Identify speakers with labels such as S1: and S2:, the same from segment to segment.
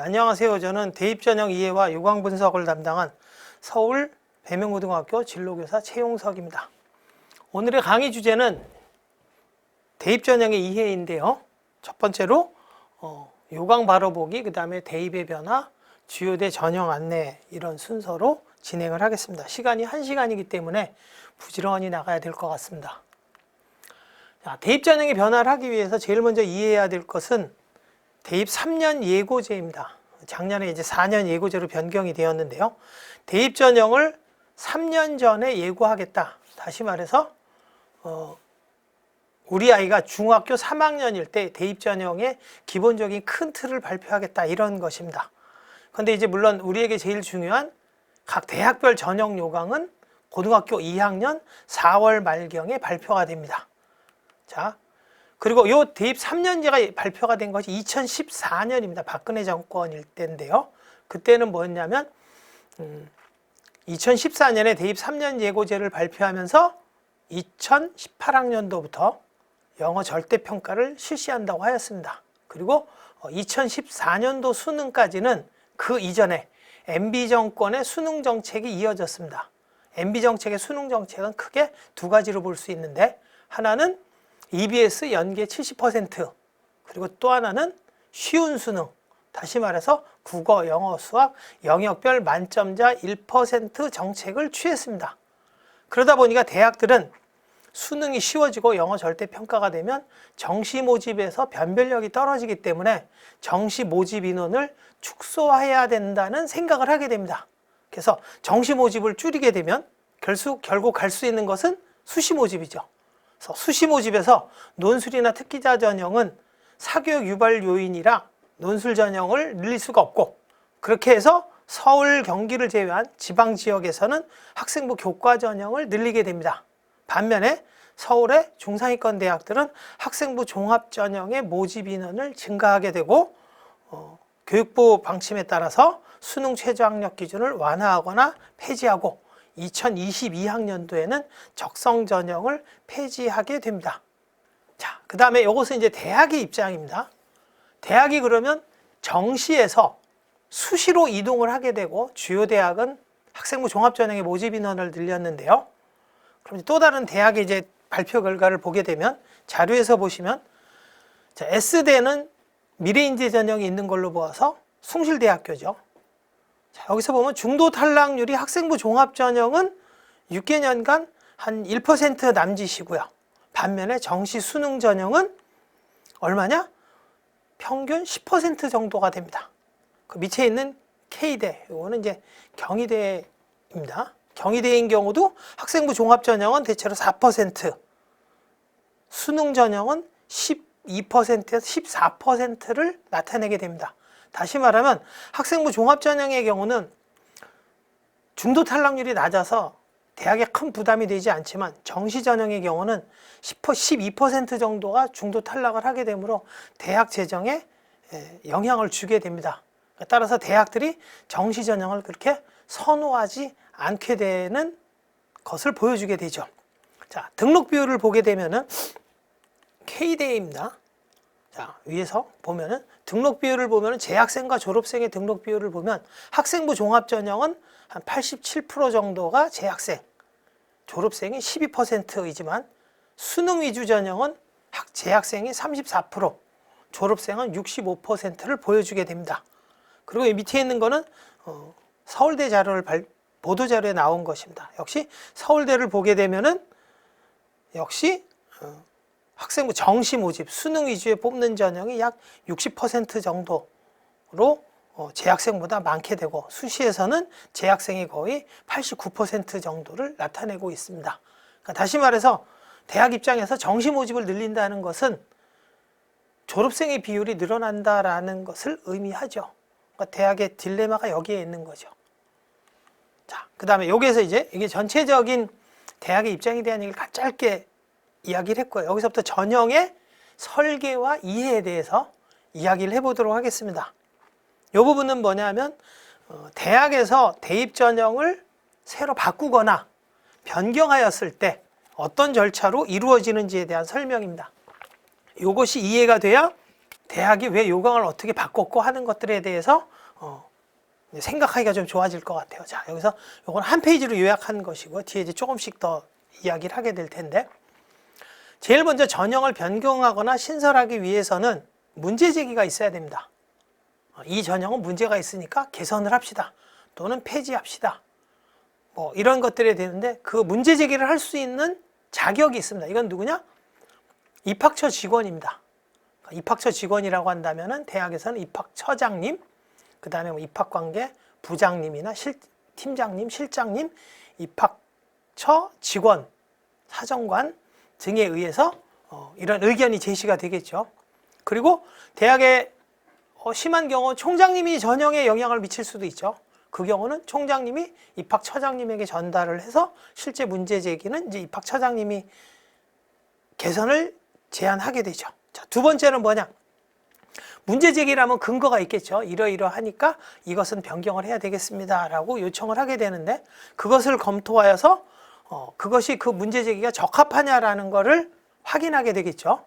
S1: 안녕하세요. 저는 대입전형 이해와 요강 분석을 담당한 서울 배명고등학교 진로교사 최용석입니다. 오늘의 강의 주제는 대입전형의 이해인데요. 첫 번째로 요강 바로 보기, 그 다음에 대입의 변화, 주요대 전형 안내 이런 순서로 진행을 하겠습니다. 시간이 1시간이기 때문에 부지런히 나가야 될 것 같습니다. 자, 대입전형의 변화를 하기 위해서 제일 먼저 이해해야 될 것은 대입 3년 예고제입니다. 작년에 이제 4년 예고제로 변경이 되었는데요. 대입 전형을 3년 전에 예고하겠다. 다시 말해서 우리 아이가 중학교 3학년일 때 대입 전형의 기본적인 큰 틀을 발표하겠다, 이런 것입니다. 그런데 이제 물론 우리에게 제일 중요한 각 대학별 전형 요강은 고등학교 2학년 4월 말경에 발표가 됩니다. 자, 그리고 요 대입 3년제가 발표가 된 것이 2014년입니다. 박근혜 정권일 때인데요. 그때는 뭐였냐면 2014년에 대입 3년 예고제를 발표하면서 2018학년도부터 영어 절대평가를 실시한다고 하였습니다. 그리고 2014년도 수능까지는 그 이전에 MB 정권의 수능 정책이 이어졌습니다. MB 정책의 수능 정책은 크게 두 가지로 볼 수 있는데, 하나는 EBS 연계 70%, 그리고 또 하나는 쉬운 수능, 다시 말해서 국어, 영어, 수학 영역별 만점자 1% 정책을 취했습니다. 그러다 보니까 대학들은 수능이 쉬워지고 영어 절대평가가 되면 정시 모집에서 변별력이 떨어지기 때문에 정시 모집 인원을 축소해야 된다는 생각을 하게 됩니다. 그래서 정시 모집을 줄이게 되면 결국 갈 수 있는 것은 수시 모집이죠. 그래서 수시 모집에서 논술이나 특기자 전형은 사교육 유발 요인이라 논술 전형을 늘릴 수가 없고, 그렇게 해서 서울, 경기를 제외한 지방 지역에서는 학생부 교과 전형을 늘리게 됩니다. 반면에 서울의 중상위권 대학들은 학생부 종합 전형의 모집 인원을 증가하게 되고, 교육부 방침에 따라서 수능 최저학력 기준을 완화하거나 폐지하고 2022학년도에는 적성 전형을 폐지하게 됩니다. 자, 그 다음에 이것은 이제 대학의 입장입니다. 대학이 그러면 정시에서 수시로 이동을 하게 되고, 주요 대학은 학생부 종합 전형의 모집 인원을 늘렸는데요. 그럼 또 다른 대학의 이제 발표 결과를 보게 되면 자료에서 보시면, 자, S대는 미래인재 전형이 있는 걸로 보아서 숭실대학교죠. 자, 여기서 보면 중도 탈락률이 학생부 종합 전형은 6개년간 한 1% 남짓이고요. 반면에 정시 수능 전형은 얼마냐? 평균 10% 정도가 됩니다. 그 밑에 있는 K대, 이거는 이제 경희대입니다. 경희대인 경우도 학생부 종합 전형은 대체로 4%, 수능 전형은 12%에서 14%를 나타내게 됩니다. 다시 말하면 학생부 종합 전형의 경우는 중도 탈락률이 낮아서 대학에 큰 부담이 되지 않지만, 정시 전형의 경우는 12% 정도가 중도 탈락을 하게 되므로 대학 재정에 영향을 주게 됩니다. 따라서 대학들이 정시 전형을 그렇게 선호하지 않게 되는 것을 보여주게 되죠. 자, 등록 비율을 보게 되면은 K대입니다. 자, 위에서 보면은 등록 비율을 보면은 재학생과 졸업생의 등록 비율을 보면 학생부 종합 전형은 한 87% 정도가 재학생, 졸업생이 12%이지만 수능 위주 전형은 재학생이 34%, 졸업생은 65%를 보여주게 됩니다. 그리고 이 밑에 있는 거는 서울대 자료를 보도 자료에 나온 것입니다. 역시 서울대를 보게 되면은 역시 학생부 정시 모집, 수능 위주에 뽑는 전형이 약 60% 정도로 재학생보다 많게 되고, 수시에서는 재학생이 거의 89% 정도를 나타내고 있습니다. 그러니까 다시 말해서 대학 입장에서 정시 모집을 늘린다는 것은 졸업생의 비율이 늘어난다라는 것을 의미하죠. 그러니까 대학의 딜레마가 여기에 있는 거죠. 자, 그 다음에 여기에서 이제 이게 전체적인 대학의 입장에 대한 얘기를 짧게 이야기를 했고요. 여기서부터 전형의 설계와 이해에 대해서 이야기를 해보도록 하겠습니다. 이 부분은 뭐냐면 대학에서 대입 전형을 새로 바꾸거나 변경하였을 때 어떤 절차로 이루어지는지에 대한 설명입니다. 이것이 이해가 돼야 대학이 왜 요강을 어떻게 바꿨고 하는 것들에 대해서 생각하기가 좀 좋아질 것 같아요. 자, 여기서 이건 한 페이지로 요약한 것이고 뒤에 이제 조금씩 더 이야기를 하게 될 텐데, 제일 먼저 전형을 변경하거나 신설하기 위해서는 문제 제기가 있어야 됩니다. 이 전형은 문제가 있으니까 개선을 합시다. 또는 폐지합시다. 뭐 이런 것들이 되는데 그 문제 제기를 할 수 있는 자격이 있습니다. 이건 누구냐? 입학처 직원입니다. 입학처 직원이라고 한다면은 대학에서는 입학처장님, 그 다음에 뭐 입학관계 부장님이나 팀장님, 실장님, 입학처 직원, 사정관 등에 의해서 이런 의견이 제시가 되겠죠. 그리고 대학에 심한 경우 총장님이 전형에 영향을 미칠 수도 있죠. 그 경우는 총장님이 입학처장님에게 전달을 해서 실제 문제 제기는 이제 입학처장님이 개선을 제안하게 되죠. 자, 두 번째는 뭐냐? 문제 제기라면 근거가 있겠죠. 이러이러하니까 이것은 변경을 해야 되겠습니다 라고 요청을 하게 되는데, 그것을 검토하여서 그것이 그 문제 제기가 적합하냐라는 거를 확인하게 되겠죠.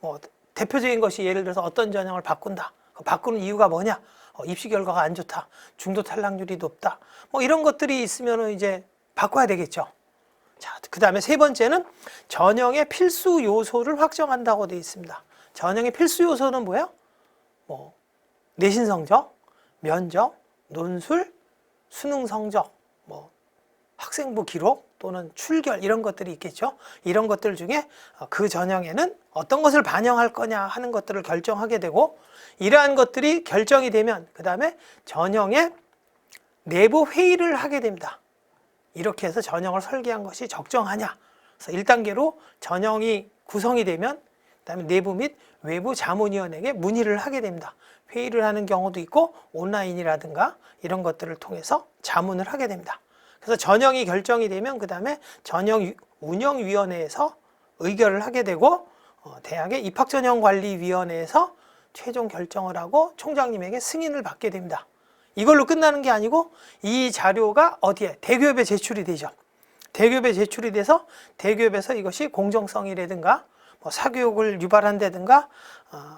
S1: 뭐 대표적인 것이 예를 들어서 어떤 전형을 바꾼다. 바꾸는 이유가 뭐냐? 입시 결과가 안 좋다. 중도 탈락률이 높다. 뭐 이런 것들이 있으면 이제 바꿔야 되겠죠. 자, 그 다음에 세 번째는 전형의 필수 요소를 확정한다고 되어 있습니다. 전형의 필수 요소는 뭐예요? 뭐 내신 성적, 면접, 논술, 수능 성적, 뭐 학생부 기록 또는 출결 이런 것들이 있겠죠. 이런 것들 중에 그 전형에는 어떤 것을 반영할 거냐 하는 것들을 결정하게 되고, 이러한 것들이 결정이 되면 그 다음에 전형의 내부 회의를 하게 됩니다. 이렇게 해서 전형을 설계한 것이 적정하냐. 그래서 1단계로 전형이 구성이 되면 그다음에 내부 및 외부 자문위원에게 문의를 하게 됩니다. 회의를 하는 경우도 있고 온라인이라든가 이런 것들을 통해서 자문을 하게 됩니다. 그래서 전형이 결정이 되면 그 다음에 전형 운영위원회에서 의결을 하게 되고 대학의 입학전형관리위원회에서 최종 결정을 하고 총장님에게 승인을 받게 됩니다. 이걸로 끝나는 게 아니고 이 자료가 어디에? 대교협에 제출이 되죠. 대교협에 제출이 돼서 대교협에서 이것이 공정성이라든가 뭐 사교육을 유발한다든가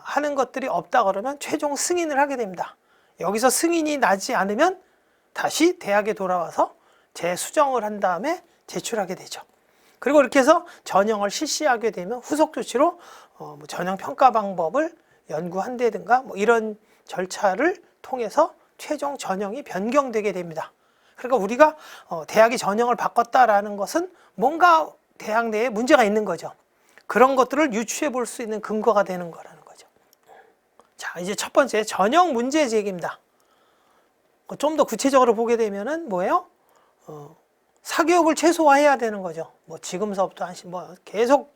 S1: 하는 것들이 없다 그러면 최종 승인을 하게 됩니다. 여기서 승인이 나지 않으면 다시 대학에 돌아와서 재수정을 한 다음에 제출하게 되죠. 그리고 이렇게 해서 전형을 실시하게 되면 후속 조치로 뭐 전형 평가 방법을 연구한다든가 뭐 이런 절차를 통해서 최종 전형이 변경되게 됩니다. 그러니까 우리가 대학이 전형을 바꿨다라는 것은 뭔가 대학 내에 문제가 있는 거죠. 그런 것들을 유추해 볼 수 있는 근거가 되는 거라는 거죠. 자, 이제 첫 번째 전형 문제 제기입니다. 좀 더 구체적으로 보게 되면은 뭐예요? 사교육을 최소화해야 되는 거죠. 뭐 지금서부터 뭐 계속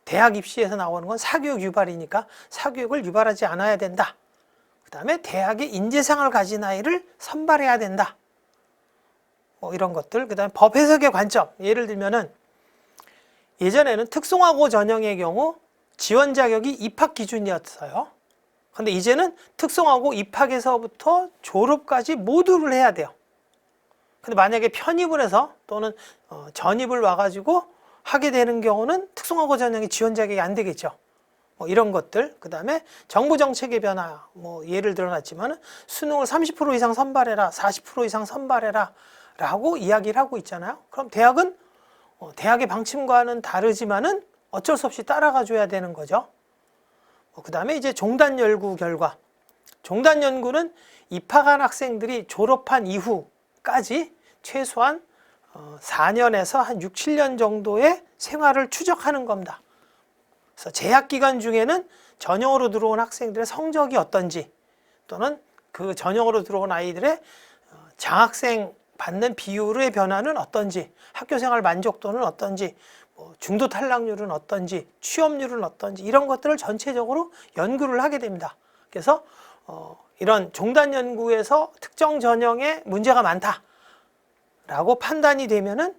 S1: 대학 입시에서 나오는 건 사교육 유발이니까 사교육을 유발하지 않아야 된다. 그 다음에 대학의 인재상을 가진 아이를 선발해야 된다. 뭐 이런 것들. 그 다음에 법 해석의 관점. 예를 들면은 예전에는 특성화고 전형의 경우 지원 자격이 입학 기준이었어요. 근데 이제는 특성화고 입학에서부터 졸업까지 모두를 해야 돼요. 근데 만약에 편입을 해서 또는 전입을 와가지고 하게 되는 경우는 특성화고 전형의 지원 자격이 안 되겠죠. 뭐 이런 것들. 그 다음에 정부 정책의 변화. 뭐 예를 들어놨지만은 수능을 30% 이상 선발해라, 40% 이상 선발해라 라고 이야기를 하고 있잖아요. 그럼 대학은 대학의 방침과는 다르지만은 어쩔 수 없이 따라가 줘야 되는 거죠. 그 다음에 이제 종단 연구 결과. 종단 연구는 입학한 학생들이 졸업한 이후까지 최소한 4년에서 한 6, 7년 정도의 생활을 추적하는 겁니다. 그래서 재학 기간 중에는 전형으로 들어온 학생들의 성적이 어떤지 또는 그 전형으로 들어온 아이들의 장학생 받는 비율의 변화는 어떤지, 학교생활 만족도는 어떤지, 뭐 중도 탈락률은 어떤지, 취업률은 어떤지 이런 것들을 전체적으로 연구를 하게 됩니다. 그래서 이런 종단 연구에서 특정 전형에 문제가 많다라고 판단이 되면은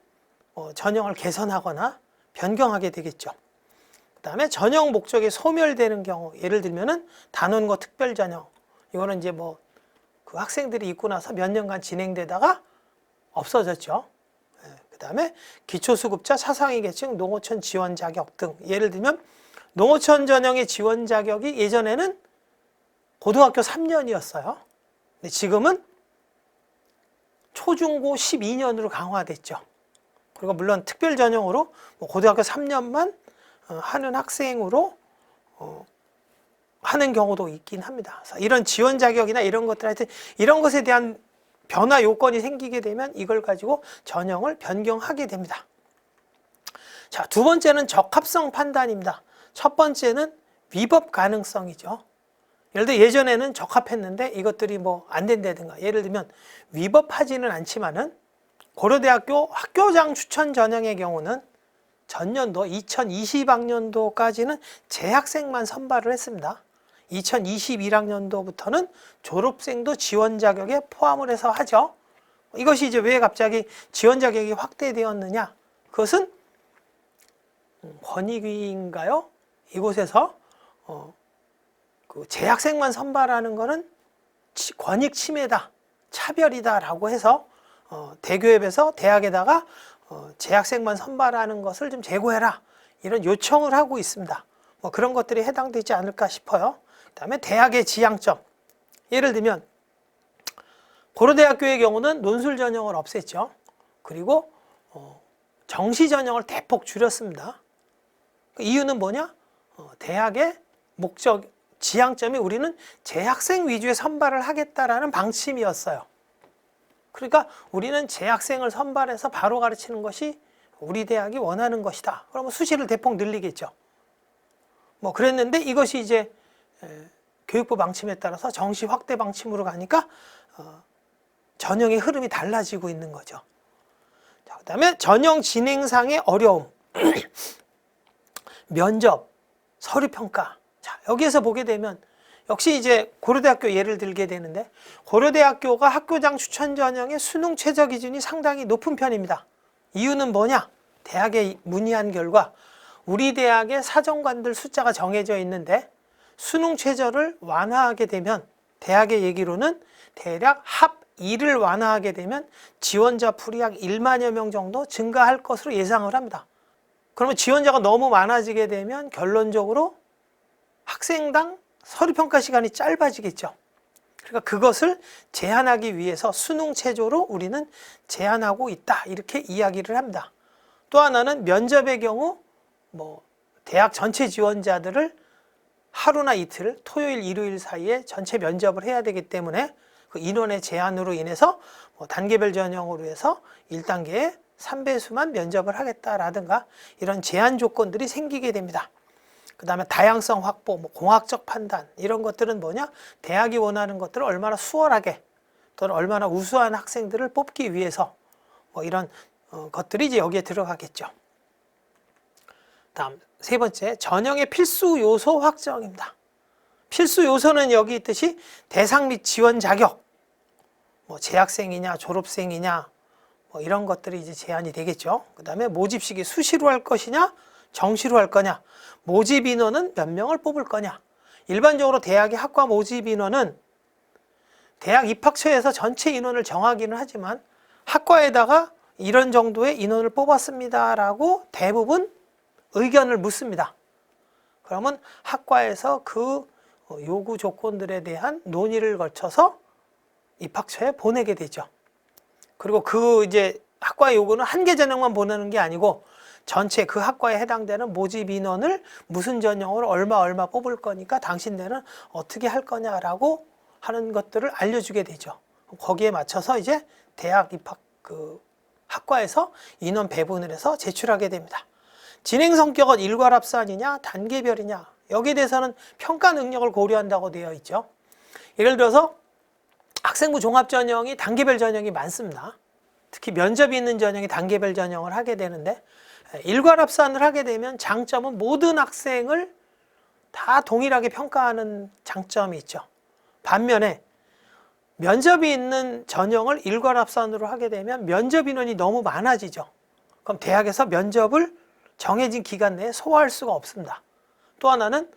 S1: 전형을 개선하거나 변경하게 되겠죠. 그다음에 전형 목적이 소멸되는 경우, 예를 들면은 단원고 특별 전형, 이거는 이제 뭐 그 학생들이 있고 나서 몇 년간 진행되다가 없어졌죠. 그다음에 기초수급자, 차상위 계층, 농어촌 지원 자격 등, 예를 들면 농어촌 전형의 지원 자격이 예전에는 고등학교 3년이었어요. 근데 지금은 초중고 12년으로 강화됐죠. 그리고 물론 특별 전형으로 뭐 고등학교 3년만 하는 학생으로 하는 경우도 있긴 합니다. 그래서 이런 지원 자격이나 이런 것들, 하여튼 이런 것에 대한 변화 요건이 생기게 되면 이걸 가지고 전형을 변경하게 됩니다. 자, 두 번째는 적합성 판단입니다. 첫 번째는 위법 가능성이죠. 예를 들어 예전에는 적합했는데 이것들이 뭐 안 된다든가, 예를 들면 위법하지는 않지만은 고려대학교 학교장 추천 전형의 경우는 전년도 2020학년도까지는 재학생만 선발을 했습니다. 2021학년도부터는 졸업생도 지원 자격에 포함을 해서 하죠. 이것이 이제 왜 갑자기 지원 자격이 확대되었느냐? 그것은 권익위인가요? 이곳에서 그 재학생만 선발하는 것은 권익 침해다, 차별이다라고 해서 대교협에서 대학에다가 재학생만 선발하는 것을 좀 제고해라, 이런 요청을 하고 있습니다. 뭐 그런 것들이 해당되지 않을까 싶어요. 그다음에 대학의 지향점, 예를 들면 고려대학교의 경우는 논술 전형을 없앴죠. 그리고 정시 전형을 대폭 줄였습니다. 그 이유는 뭐냐? 대학의 목적, 지향점이 우리는 재학생 위주의 선발을 하겠다라는 방침이었어요. 그러니까 우리는 재학생을 선발해서 바로 가르치는 것이 우리 대학이 원하는 것이다. 그러면 수시를 대폭 늘리겠죠. 뭐 그랬는데 이것이 이제 교육부 방침에 따라서 정시 확대 방침으로 가니까 전형의 흐름이 달라지고 있는 거죠. 자, 그다음에 전형 진행상의 어려움, 면접, 서류평가. 자, 여기에서 보게 되면 역시 이제 고려대학교 예를 들게 되는데, 고려대학교가 학교장 추천 전형의 수능 최저 기준이 상당히 높은 편입니다. 이유는 뭐냐? 대학에 문의한 결과 우리 대학의 사정관들 숫자가 정해져 있는데 수능 최저를 완화하게 되면, 대학의 얘기로는 대략 합 2를 완화하게 되면 지원자 풀이 약 1만여 명 정도 증가할 것으로 예상을 합니다. 그러면 지원자가 너무 많아지게 되면 결론적으로 학생당 서류평가 시간이 짧아지겠죠. 그러니까 그것을 제한하기 위해서 수능 최저로 우리는 제한하고 있다, 이렇게 이야기를 합니다. 또 하나는 면접의 경우 뭐 대학 전체 지원자들을 하루나 이틀, 토요일, 일요일 사이에 전체 면접을 해야 되기 때문에 그 인원의 제한으로 인해서 뭐 단계별 전형으로 해서 1단계에 3배수만 면접을 하겠다라든가 이런 제한 조건들이 생기게 됩니다. 그 다음에 다양성 확보, 뭐 공학적 판단, 이런 것들은 뭐냐? 대학이 원하는 것들을 얼마나 수월하게 또는 얼마나 우수한 학생들을 뽑기 위해서 뭐 이런 것들이 이제 여기에 들어가겠죠. 다음 세 번째, 전형의 필수 요소 확정입니다. 필수 요소는 여기 있듯이 대상 및 지원 자격, 뭐 재학생이냐 졸업생이냐 뭐 이런 것들이 이제 제한이 되겠죠. 그 다음에 모집 시기 수시로 할 것이냐 정시로 할 거냐, 모집 인원은 몇 명을 뽑을 거냐. 일반적으로 대학의 학과 모집 인원은 대학 입학처에서 전체 인원을 정하기는 하지만 학과에다가 이런 정도의 인원을 뽑았습니다라고 대부분 의견을 묻습니다. 그러면 학과에서 그 요구 조건들에 대한 논의를 거쳐서 입학처에 보내게 되죠. 그리고 그 이제 학과의 요구는 한 개 전형만 보내는 게 아니고 전체 그 학과에 해당되는 모집 인원을 무슨 전형으로 얼마 뽑을 거니까 당신네는 어떻게 할 거냐라고 하는 것들을 알려주게 되죠. 거기에 맞춰서 이제 대학 입학 그 학과에서 인원 배분을 해서 제출하게 됩니다. 진행 성격은 일괄합산이냐 단계별이냐, 여기에 대해서는 평가 능력을 고려한다고 되어 있죠. 예를 들어서 학생부 종합전형이 단계별 전형이 많습니다. 특히 면접이 있는 전형이 단계별 전형을 하게 되는데, 일괄합산을 하게 되면 장점은 모든 학생을 다 동일하게 평가하는 장점이 있죠. 반면에 면접이 있는 전형을 일괄합산으로 하게 되면 면접 인원이 너무 많아지죠. 그럼 대학에서 면접을 정해진 기간 내에 소화할 수가 없습니다. 또 하나는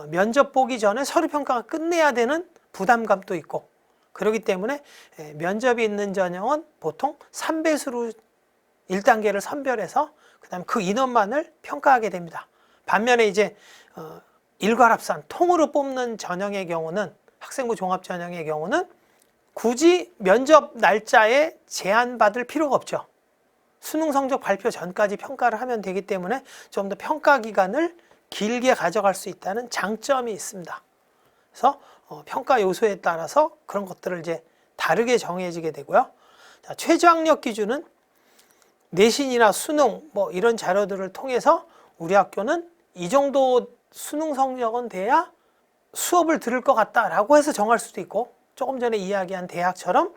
S1: 면접 보기 전에 서류 평가가 끝내야 되는 부담감도 있고, 그렇기 때문에 면접이 있는 전형은 보통 3배수로 1단계를 선별해서 그다음 그 인원만을 평가하게 됩니다. 반면에 이제 일괄합산 통으로 뽑는 전형의 경우는, 학생부 종합 전형의 경우는 굳이 면접 날짜에 제한받을 필요가 없죠. 수능 성적 발표 전까지 평가를 하면 되기 때문에 좀 더 평가 기간을 길게 가져갈 수 있다는 장점이 있습니다. 그래서 평가 요소에 따라서 그런 것들을 이제 다르게 정해지게 되고요. 자, 최저학력 기준은 내신이나 수능 뭐 이런 자료들을 통해서 우리 학교는 이 정도 수능 성적은 돼야 수업을 들을 것 같다라고 해서 정할 수도 있고, 조금 전에 이야기한 대학처럼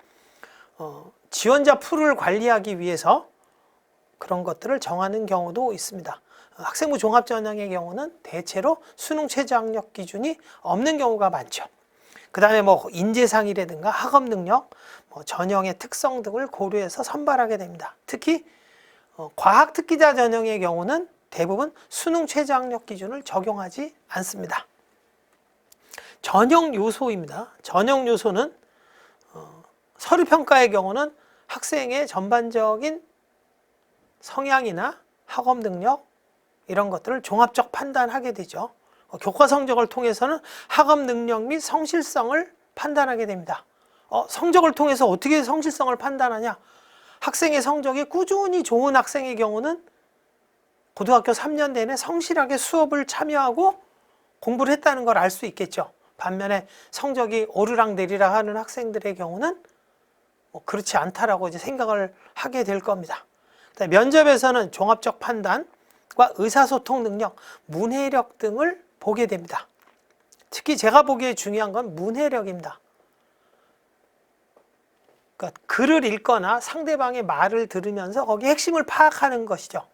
S1: 지원자 풀을 관리하기 위해서 그런 것들을 정하는 경우도 있습니다. 학생부 종합 전형의 경우는 대체로 수능 최저학력 기준이 없는 경우가 많죠. 그 다음에 뭐 인재상이라든가 학업 능력, 뭐 전형의 특성 등을 고려해서 선발하게 됩니다. 특히 과학 특기자 전형의 경우는 대부분 수능 최저학력 기준을 적용하지 않습니다. 전형 요소입니다. 전형 요소는 서류평가의 경우는 학생의 전반적인 성향이나 학업 능력 이런 것들을 종합적 판단하게 되죠. 교과 성적을 통해서는 학업 능력 및 성실성을 판단하게 됩니다. 성적을 통해서 어떻게 성실성을 판단하냐? 학생의 성적이 꾸준히 좋은 학생의 경우는 고등학교 3년 내내 성실하게 수업을 참여하고 공부를 했다는 걸 알 수 있겠죠. 반면에 성적이 오르락내리락 하는 학생들의 경우는 그렇지 않다라고 이제 생각을 하게 될 겁니다. 면접에서는 종합적 판단과 의사소통 능력, 문해력 등을 보게 됩니다. 특히 제가 보기에 중요한 건 문해력입니다. 그러니까 글을 읽거나 상대방의 말을 들으면서 거기에 핵심을 파악하는 것이죠.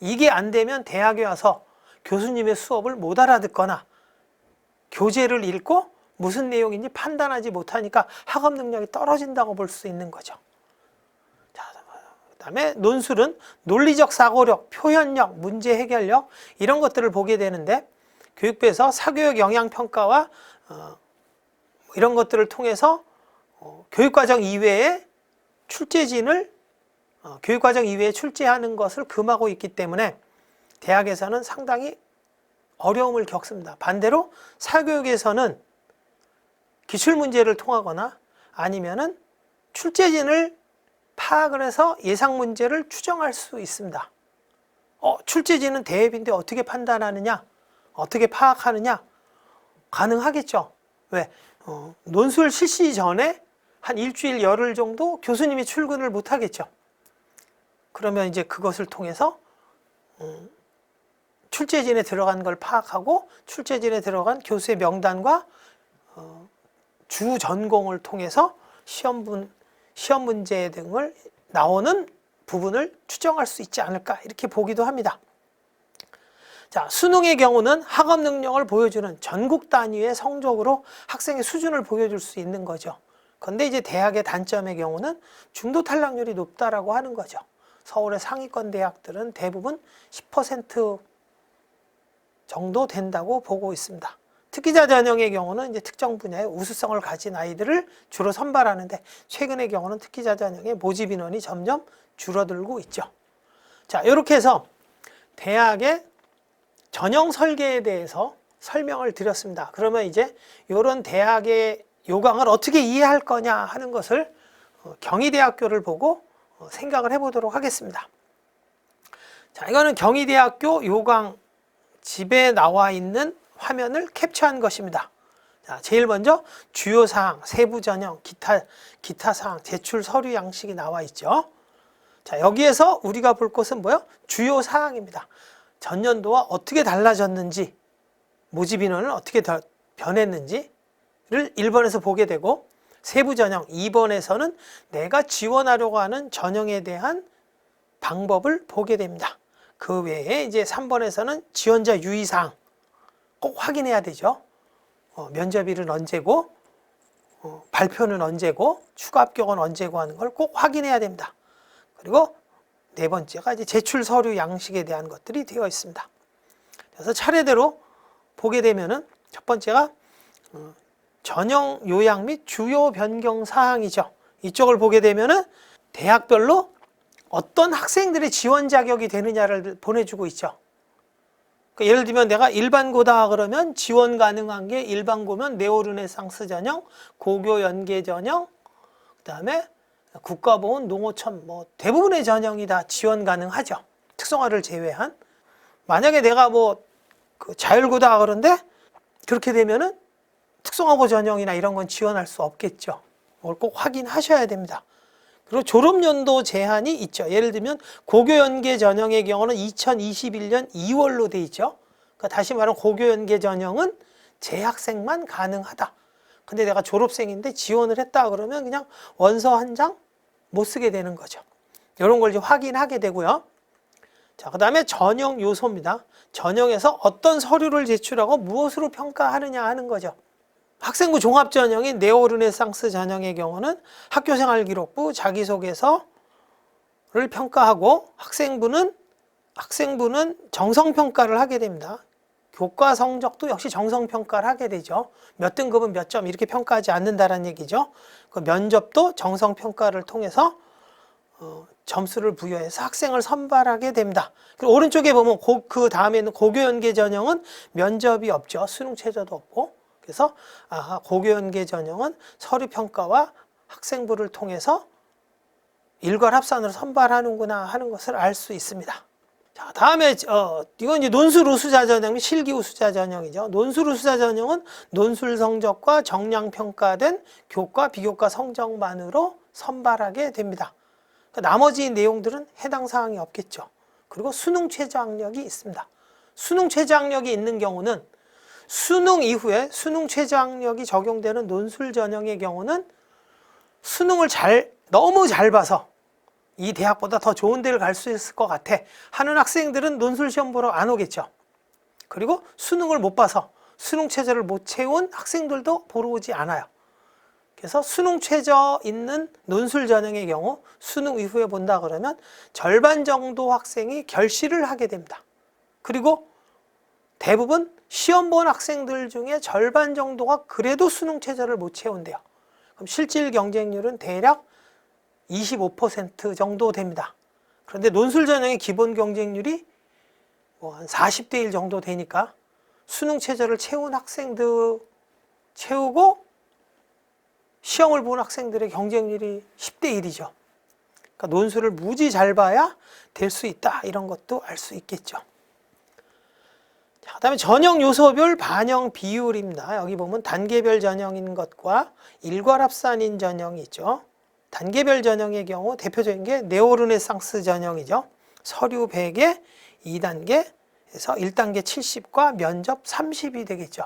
S1: 이게 안 되면 대학에 와서 교수님의 수업을 못 알아듣거나 교재를 읽고 무슨 내용인지 판단하지 못하니까 학업 능력이 떨어진다고 볼 수 있는 거죠. 자, 그다음에 논술은 논리적 사고력, 표현력, 문제 해결력 이런 것들을 보게 되는데, 교육부에서 사교육 영향평가와 이런 것들을 통해서 교육과정 이외에 출제진을 교육과정 이외에 출제하는 것을 금하고 있기 때문에 대학에서는 상당히 어려움을 겪습니다. 반대로 사교육에서는 기출문제를 통하거나 아니면은 출제진을 파악을 해서 예상문제를 추정할 수 있습니다. 출제진은 대입인데 어떻게 판단하느냐? 어떻게 파악하느냐? 가능하겠죠. 왜? 논술 실시 전에 한 일주일, 열흘 정도 교수님이 출근을 못 하겠죠. 그러면 이제 그것을 통해서 출제진에 들어간 걸 파악하고 출제진에 들어간 교수의 명단과 주 전공을 통해서 시험 문제 등을 나오는 부분을 추정할 수 있지 않을까 이렇게 보기도 합니다. 자, 수능의 경우는 학업 능력을 보여주는 전국 단위의 성적으로 학생의 수준을 보여줄 수 있는 거죠. 그런데 이제 대학의 단점의 경우는 중도 탈락률이 높다라고 하는 거죠. 서울의 상위권 대학들은 대부분 10% 정도 된다고 보고 있습니다. 특기자 전형의 경우는 이제 특정 분야의 우수성을 가진 아이들을 주로 선발하는데, 최근의 경우는 특기자 전형의 모집 인원이 점점 줄어들고 있죠. 자, 이렇게 해서 대학의 전형 설계에 대해서 설명을 드렸습니다. 그러면 이제 이런 대학의 요강을 어떻게 이해할 거냐 하는 것을 경희대학교를 보고 생각을 해보도록 하겠습니다. 자, 이거는 경희대학교 요강 집에 나와 있는 화면을 캡처한 것입니다. 자, 제일 먼저 주요 사항, 세부 전형, 기타 사항, 제출 서류 양식이 나와 있죠. 자, 여기에서 우리가 볼 것은 뭐요? 주요 사항입니다. 전년도와 어떻게 달라졌는지, 모집 인원을 어떻게 변했는지를 1번에서 보게 되고, 세부 전형 2번에서는 내가 지원하려고 하는 전형에 대한 방법을 보게 됩니다. 그 외에 이제 3번에서는 지원자 유의사항 꼭 확인해야 되죠. 면접일은 언제고, 발표는 언제고, 추가 합격은 언제고 하는 걸 꼭 확인해야 됩니다. 그리고 네 번째가 이제 제출 서류 양식에 대한 것들이 되어 있습니다. 그래서 차례대로 보게 되면은 첫 번째가 전형 요약 및 주요 변경 사항이죠. 이쪽을 보게 되면은 대학별로 어떤 학생들의 지원 자격이 되느냐를 보내주고 있죠. 그러니까 예를 들면 내가 일반고다 그러면 지원 가능한 게 일반고면 네오르네상스 전형, 고교 연계 전형, 그다음에 국가보훈, 농어촌 뭐 대부분의 전형이 다 지원 가능하죠. 특성화를 제외한. 만약에 내가 뭐 그 자율고다 그런데 그렇게 되면은 특성화고 전형이나 이런 건 지원할 수 없겠죠. 이걸 꼭 확인하셔야 됩니다. 그리고 졸업연도 제한이 있죠. 예를 들면 고교연계 전형의 경우는 2021년 2월로 돼 있죠. 그러니까 다시 말하면 고교연계 전형은 재학생만 가능하다. 근데 내가 졸업생인데 지원을 했다 그러면 그냥 원서 한 장 못 쓰게 되는 거죠. 이런 걸 이제 확인하게 되고요. 자, 그 다음에 전형 요소입니다. 전형에서 어떤 서류를 제출하고 무엇으로 평가하느냐 하는 거죠. 학생부 종합전형인 네오르네상스 전형의 경우는 학교생활기록부, 자기소개서를 평가하고 학생부는 정성평가를 하게 됩니다. 교과 성적도 역시 정성평가를 하게 되죠. 몇 등급은 몇 점 이렇게 평가하지 않는다는 얘기죠. 그 면접도 정성평가를 통해서 점수를 부여해서 학생을 선발하게 됩니다. 그리고 오른쪽에 보면 그 다음에는 고교연계 전형은 면접이 없죠. 수능 최저도 없고. 그래서 고교연계 전형은 서류평가와 학생부를 통해서 일괄합산으로 선발하는구나 하는 것을 알 수 있습니다. 자, 다음에 이건 이제 논술 우수자 전형 및 실기 우수자 전형이죠. 논술 우수자 전형은 논술 성적과 정량 평가된 교과, 비교과 성적만으로 선발하게 됩니다. 나머지 내용들은 해당 사항이 없겠죠. 그리고 수능 최저학력이 있습니다. 수능 최저학력이 있는 경우는 수능 이후에 수능 최저학력이 적용되는 논술 전형의 경우는 수능을 너무 잘 봐서 이 대학보다 더 좋은 데를 갈 수 있을 것 같아 하는 학생들은 논술 시험 보러 안 오겠죠. 그리고 수능을 못 봐서 수능 최저를 못 채운 학생들도 보러 오지 않아요. 그래서 수능 최저 있는 논술 전형의 경우 수능 이후에 본다 그러면 절반 정도 학생이 결실을 하게 됩니다. 그리고 대부분 시험 본 학생들 중에 절반 정도가 그래도 수능 최저를 못 채운대요. 그럼 실질 경쟁률은 대략 25% 정도 됩니다. 그런데 논술 전형의 기본 경쟁률이 뭐 한 40대 1 정도 되니까 수능 최저를 채운 학생들 채우고 시험을 본 학생들의 경쟁률이 10대 1이죠. 그러니까 논술을 무지 잘 봐야 될 수 있다. 이런 것도 알 수 있겠죠. 자, 그다음에 전형 요소별 반영 비율입니다. 여기 보면 단계별 전형인 것과 일괄합산인 전형이 있죠. 단계별 전형의 경우 대표적인 게 네오르네상스 전형이죠. 서류 100에 2단계에서 1단계 70과 면접 30이 되겠죠.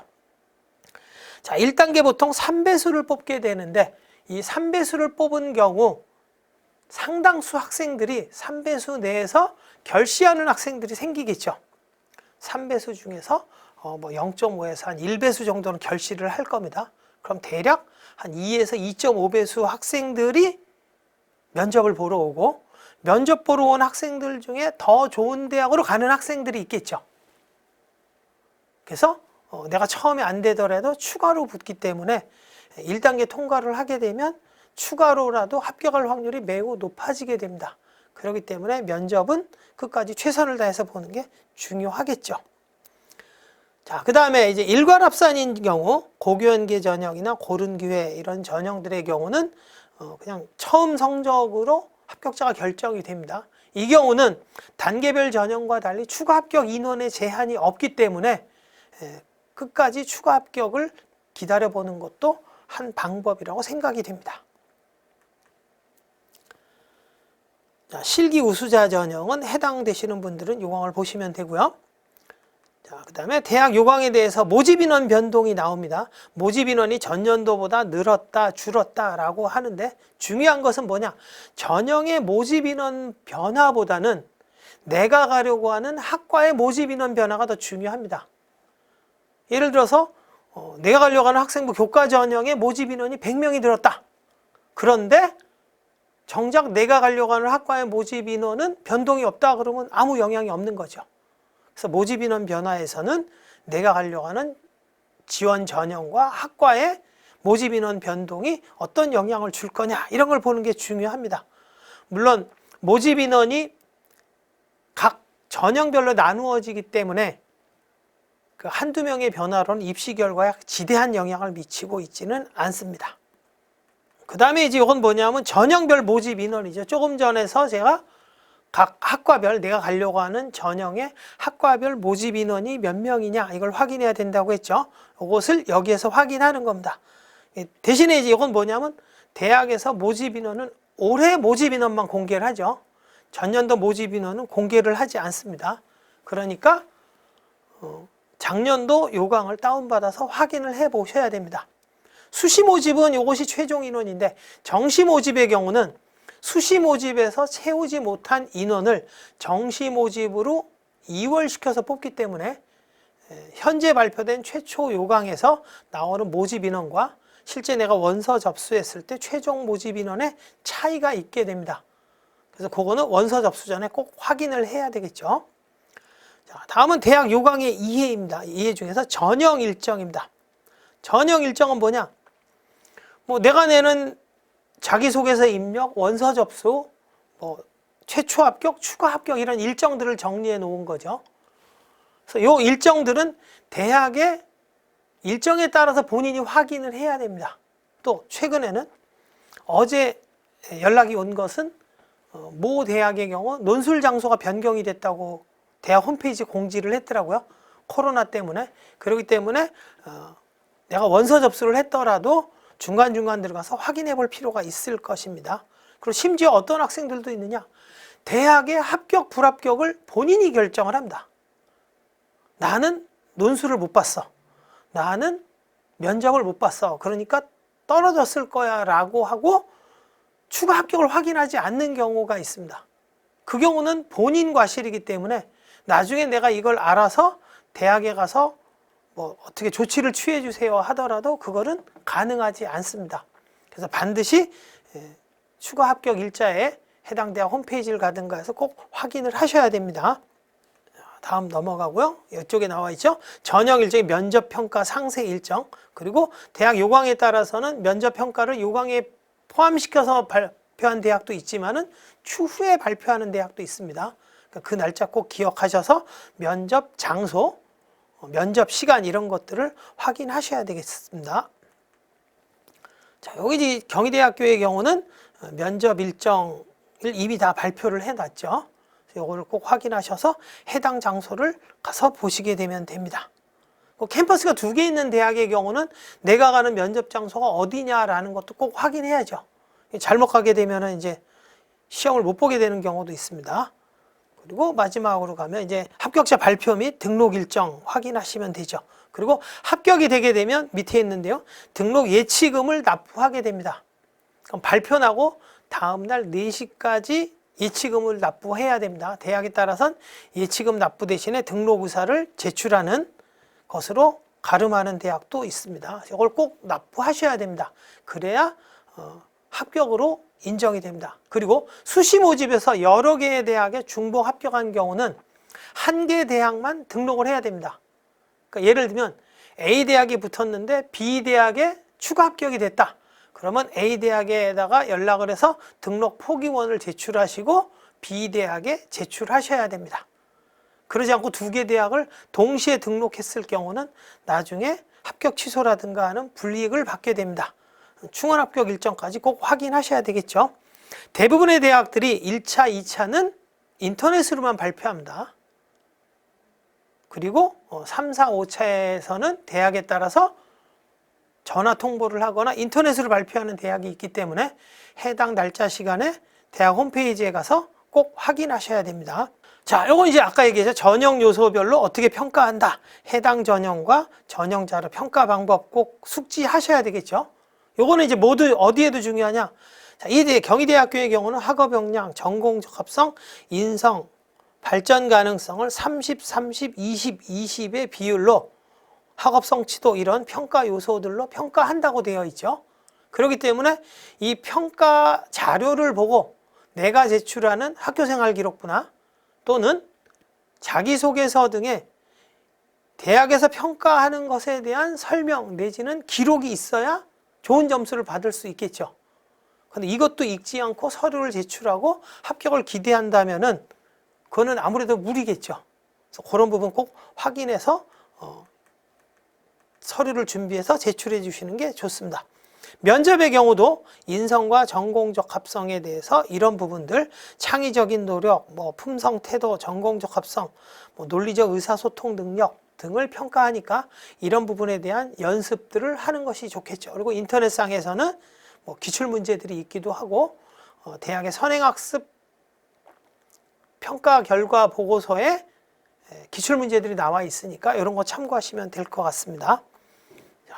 S1: 자, 1단계 보통 3배수를 뽑게 되는데 이 3배수를 뽑은 경우 상당수 학생들이 3배수 내에서 결시하는 학생들이 생기겠죠. 3배수 중에서 뭐 0.5에서 한 1배수 정도는 결시를 할 겁니다. 그럼 대략 한 2에서 2.5배수 학생들이 면접을 보러 오고 면접 보러 온 학생들 중에 더 좋은 대학으로 가는 학생들이 있겠죠. 그래서 내가 처음에 안 되더라도 추가로 붙기 때문에 1단계 통과를 하게 되면 추가로라도 합격할 확률이 매우 높아지게 됩니다. 그렇기 때문에 면접은 끝까지 최선을 다해서 보는 게 중요하겠죠. 자, 그 다음에 이제 일괄합산인 경우 고교연계 전형이나 고른기회 이런 전형들의 경우는 그냥 처음 성적으로 합격자가 결정이 됩니다. 이 경우는 단계별 전형과 달리 추가 합격 인원의 제한이 없기 때문에 끝까지 추가 합격을 기다려보는 것도 한 방법이라고 생각이 됩니다. 자, 실기 우수자 전형은 해당되시는 분들은 요강을 보시면 되고요. 자, 그 다음에 대학 요강에 대해서 모집 인원 변동이 나옵니다. 모집 인원이 전년도보다 늘었다, 줄었다 라고 하는데 중요한 것은 뭐냐? 전형의 모집 인원 변화보다는 내가 가려고 하는 학과의 모집 인원 변화가 더 중요합니다. 예를 들어서 내가 가려고 하는 학생부 교과 전형의 모집 인원이 100명이 늘었다. 그런데 정작 내가 가려고 하는 학과의 모집 인원은 변동이 없다 그러면 아무 영향이 없는 거죠. 그래서 모집 인원 변화에서는 내가 가려고 하는 지원 전형과 학과의 모집 인원 변동이 어떤 영향을 줄 거냐, 이런 걸 보는 게 중요합니다. 물론 모집 인원이 각 전형별로 나누어지기 때문에 그 한두 명의 변화로는 입시 결과에 지대한 영향을 미치고 있지는 않습니다. 그 다음에 이제 이건 뭐냐면 전형별 모집 인원이죠. 조금 전에서 제가 각 학과별 내가 가려고 하는 전형의 학과별 모집 인원이 몇 명이냐, 이걸 확인해야 된다고 했죠. 이것을 여기에서 확인하는 겁니다. 대신에 이제 이건 뭐냐면 대학에서 모집 인원은 올해 모집 인원만 공개를 하죠. 전년도 모집 인원은 공개를 하지 않습니다. 그러니까 작년도 요강을 다운받아서 확인을 해 보셔야 됩니다. 수시 모집은 이것이 최종 인원인데, 정시 모집의 경우는 수시 모집에서 채우지 못한 인원을 정시 모집으로 이월시켜서 뽑기 때문에 현재 발표된 최초 요강에서 나오는 모집 인원과 실제 내가 원서 접수했을 때 최종 모집 인원의 차이가 있게 됩니다. 그래서 그거는 원서 접수 전에 꼭 확인을 해야 되겠죠. 자, 다음은 대학 요강의 이해입니다. 이해 중에서 전형 일정입니다. 전형 일정은 뭐냐? 뭐 내가 내는 자기소개서 입력, 원서 접수, 뭐 최초 합격, 추가 합격, 이런 일정들을 정리해 놓은 거죠. 그래서 이 일정들은 대학의 일정에 따라서 본인이 확인을 해야 됩니다. 또 최근에는 어제 연락이 온 것은 모 대학의 경우 논술 장소가 변경이 됐다고 대학 홈페이지 공지를 했더라고요. 코로나 때문에. 그렇기 때문에 내가 원서 접수를 했더라도 중간중간 들어가서 확인해 볼 필요가 있을 것입니다. 그리고 심지어 어떤 학생들도 있느냐, 대학의 합격 불합격을 본인이 결정을 합니다. 나는 논술을 못 봤어, 나는 면접을 못 봤어, 그러니까 떨어졌을 거야 라고 하고 추가 합격을 확인하지 않는 경우가 있습니다. 그 경우는 본인 과실이기 때문에 나중에 내가 이걸 알아서 대학에 가서 뭐 어떻게 조치를 취해 주세요 하더라도 그거는 가능하지 않습니다. 그래서 반드시 추가 합격 일자에 해당 대학 홈페이지를 가든가 해서 꼭 확인을 하셔야 됩니다. 다음 넘어가고요. 이쪽에 나와 있죠. 전형 일정의 면접 평가 상세 일정, 그리고 대학 요강에 따라서는 면접 평가를 요강에 포함시켜서 발표한 대학도 있지만은 추후에 발표하는 대학도 있습니다. 그 날짜 꼭 기억하셔서 면접 장소, 면접 시간 이런 것들을 확인하셔야 되겠습니다. 자, 여기 이제 경희대학교의 경우는 면접 일정을 이미 다 발표를 해놨죠. 이거를 꼭 확인하셔서 해당 장소를 가서 보시게 되면 됩니다. 캠퍼스가 2개 있는 대학의 경우는 내가 가는 면접 장소가 어디냐라는 것도 꼭 확인해야죠. 잘못 가게 되면 이제 시험을 못 보게 되는 경우도 있습니다. 그리고 마지막으로 가면 이제 합격자 발표 및 등록 일정 확인하시면 되죠. 그리고 합격이 되게 되면 밑에 있는데요, 등록 예치금을 납부하게 됩니다. 그럼 발표 나고 다음날 4시까지 예치금을 납부해야 됩니다. 대학에 따라서는 예치금 납부 대신에 등록 의사를 제출하는 것으로 가름하는 대학도 있습니다. 이걸 꼭 납부하셔야 됩니다. 그래야 합격으로 인정이 됩니다. 그리고 수시 모집에서 여러 개의 대학에 중복 합격한 경우는 한 개 대학만 등록을 해야 됩니다. 그러니까 예를 들면 A 대학이 붙었는데 B 대학에 추가 합격이 됐다. 그러면 A 대학에다가 연락을 해서 등록 포기원을 제출하시고 B 대학에 제출하셔야 됩니다. 그러지 않고 2개 대학을 동시에 등록했을 경우는 나중에 합격 취소라든가 하는 불이익을 받게 됩니다. 충원 합격 일정까지 꼭 확인하셔야 되겠죠. 대부분의 대학들이 1차, 2차는 인터넷으로만 발표합니다. 그리고 3, 4, 5차에서는 대학에 따라서 전화 통보를 하거나 인터넷으로 발표하는 대학이 있기 때문에 해당 날짜 시간에 대학 홈페이지에 가서 꼭 확인하셔야 됩니다. 자, 이건 이제 아까 얘기했죠. 전형 요소별로 어떻게 평가한다. 해당 전형과 전형 자료 평가 방법 꼭 숙지하셔야 되겠죠. 요거는 이제 모두 어디에도 중요하냐. 자, 이 경희대학교의 경우는 학업 역량, 전공 적합성, 인성, 발전 가능성을 30, 30, 20, 20의 비율로 학업 성취도 이런 평가 요소들로 평가한다고 되어 있죠. 그렇기 때문에 이 평가 자료를 보고 내가 제출하는 학교생활 기록부나 또는 자기소개서 등의 대학에서 평가하는 것에 대한 설명 내지는 기록이 있어야 좋은 점수를 받을 수 있겠죠. 근데 이것도 읽지 않고 서류를 제출하고 합격을 기대한다면은 그거는 아무래도 무리겠죠. 그래서 그런 부분 꼭 확인해서 서류를 준비해서 제출해 주시는 게 좋습니다. 면접의 경우도 인성과 전공적 합성에 대해서 이런 부분들, 창의적인 노력, 품성, 태도, 전공적 합성, 논리적 의사소통 능력 등을 평가하니까 이런 부분에 대한 연습들을 하는 것이 좋겠죠. 그리고 인터넷상에서는 기출문제들이 있기도 하고 대학의 선행학습 평가 결과 보고서에 기출문제들이 나와 있으니까 이런 거 참고하시면 될 것 같습니다.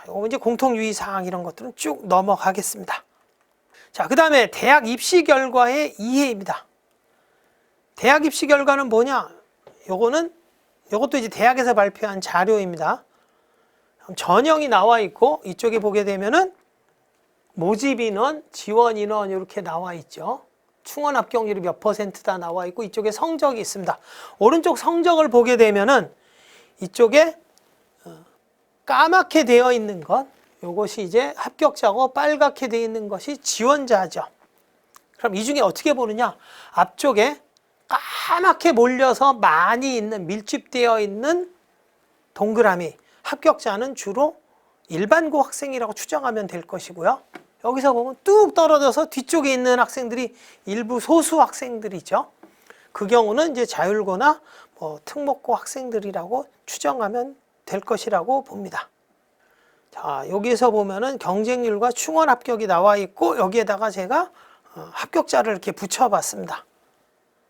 S1: 이거 이제 공통유의사항 이런 것들은 쭉 넘어가겠습니다. 자, 그 다음에 대학 입시 결과의 이해입니다. 대학 입시 결과는 뭐냐? 요것도 이제 대학에서 발표한 자료입니다. 전형이 나와 있고 이쪽에 보게 되면은 모집 인원, 지원 인원 이렇게 나와 있죠. 충원 합격률이 몇 %다 나와 있고 이쪽에 성적이 있습니다. 오른쪽 성적을 보게 되면은 이쪽에 까맣게 되어 있는 것, 이것이 이제 합격자고 빨갛게 되어 있는 것이 지원자죠. 그럼 이 중에 어떻게 보느냐? 앞쪽에 까맣게 몰려서 많이 있는, 밀집되어 있는 동그라미, 합격자는 주로 일반고 학생이라고 추정하면 될 것이고요. 여기서 보면 뚝 떨어져서 뒤쪽에 있는 학생들이 일부 소수 학생들이죠. 그 경우는 이제 자율고나 특목고 학생들이라고 추정하면 될 것이라고 봅니다. 자, 여기서 보면은 경쟁률과 충원 합격이 나와 있고 여기에다가 제가 합격자를 이렇게 붙여봤습니다.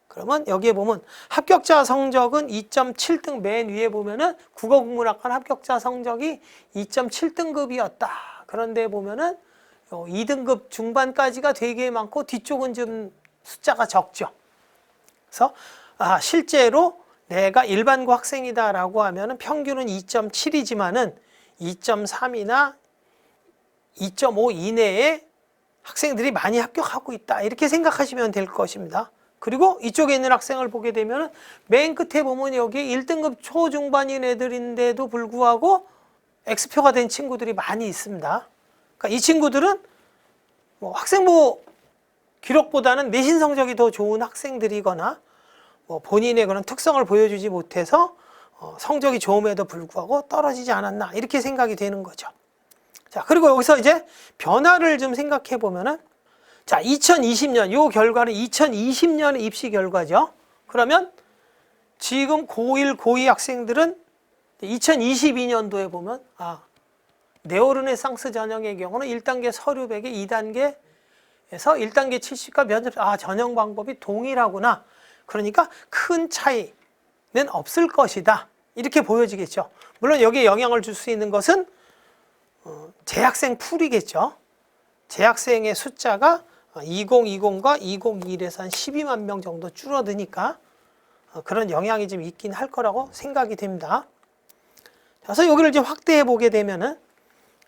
S1: 그러면 여기에 보면 합격자 성적은 2.7등 맨 위에 보면은 국어국문학과 합격자 성적이 2.7등급이었다. 그런데 보면은 2등급 중반까지가 되게 많고 뒤쪽은 좀 숫자가 적죠. 그래서 실제로 내가 일반고 학생이다라고 하면은 평균은 2.7이지만은 2.3이나 2.5 이내에 학생들이 많이 합격하고 있다. 이렇게 생각하시면 될 것입니다. 그리고 이쪽에 있는 학생을 보게 되면 맨 끝에 보면 여기 1등급 초중반인 애들인데도 불구하고 X표가 된 친구들이 많이 있습니다. 그러니까 이 친구들은 학생부 기록보다는 내신 성적이 더 좋은 학생들이거나 본인의 그런 특성을 보여주지 못해서 성적이 좋음에도 불구하고 떨어지지 않았나 이렇게 생각이 되는 거죠. 자, 그리고 여기서 이제 변화를 좀 생각해 보면은 자, 2020년 요 결과는 2020년의 입시 결과죠. 그러면 지금 고1, 고2 학생들은 2022년도에 보면 네오르네상스 전형의 경우는 1단계 서류 100에 2단계에서 1단계 70과 면접 전형 방법이 동일하구나. 그러니까 큰 차이는 없을 것이다. 이렇게 보여지겠죠. 물론 여기에 영향을 줄 수 있는 것은 재학생 풀이겠죠. 재학생의 숫자가 2020과 2021에서 한 12만 명 정도 줄어드니까 그런 영향이 좀 있긴 할 거라고 생각이 됩니다. 그래서 여기를 이제 확대해 보게 되면은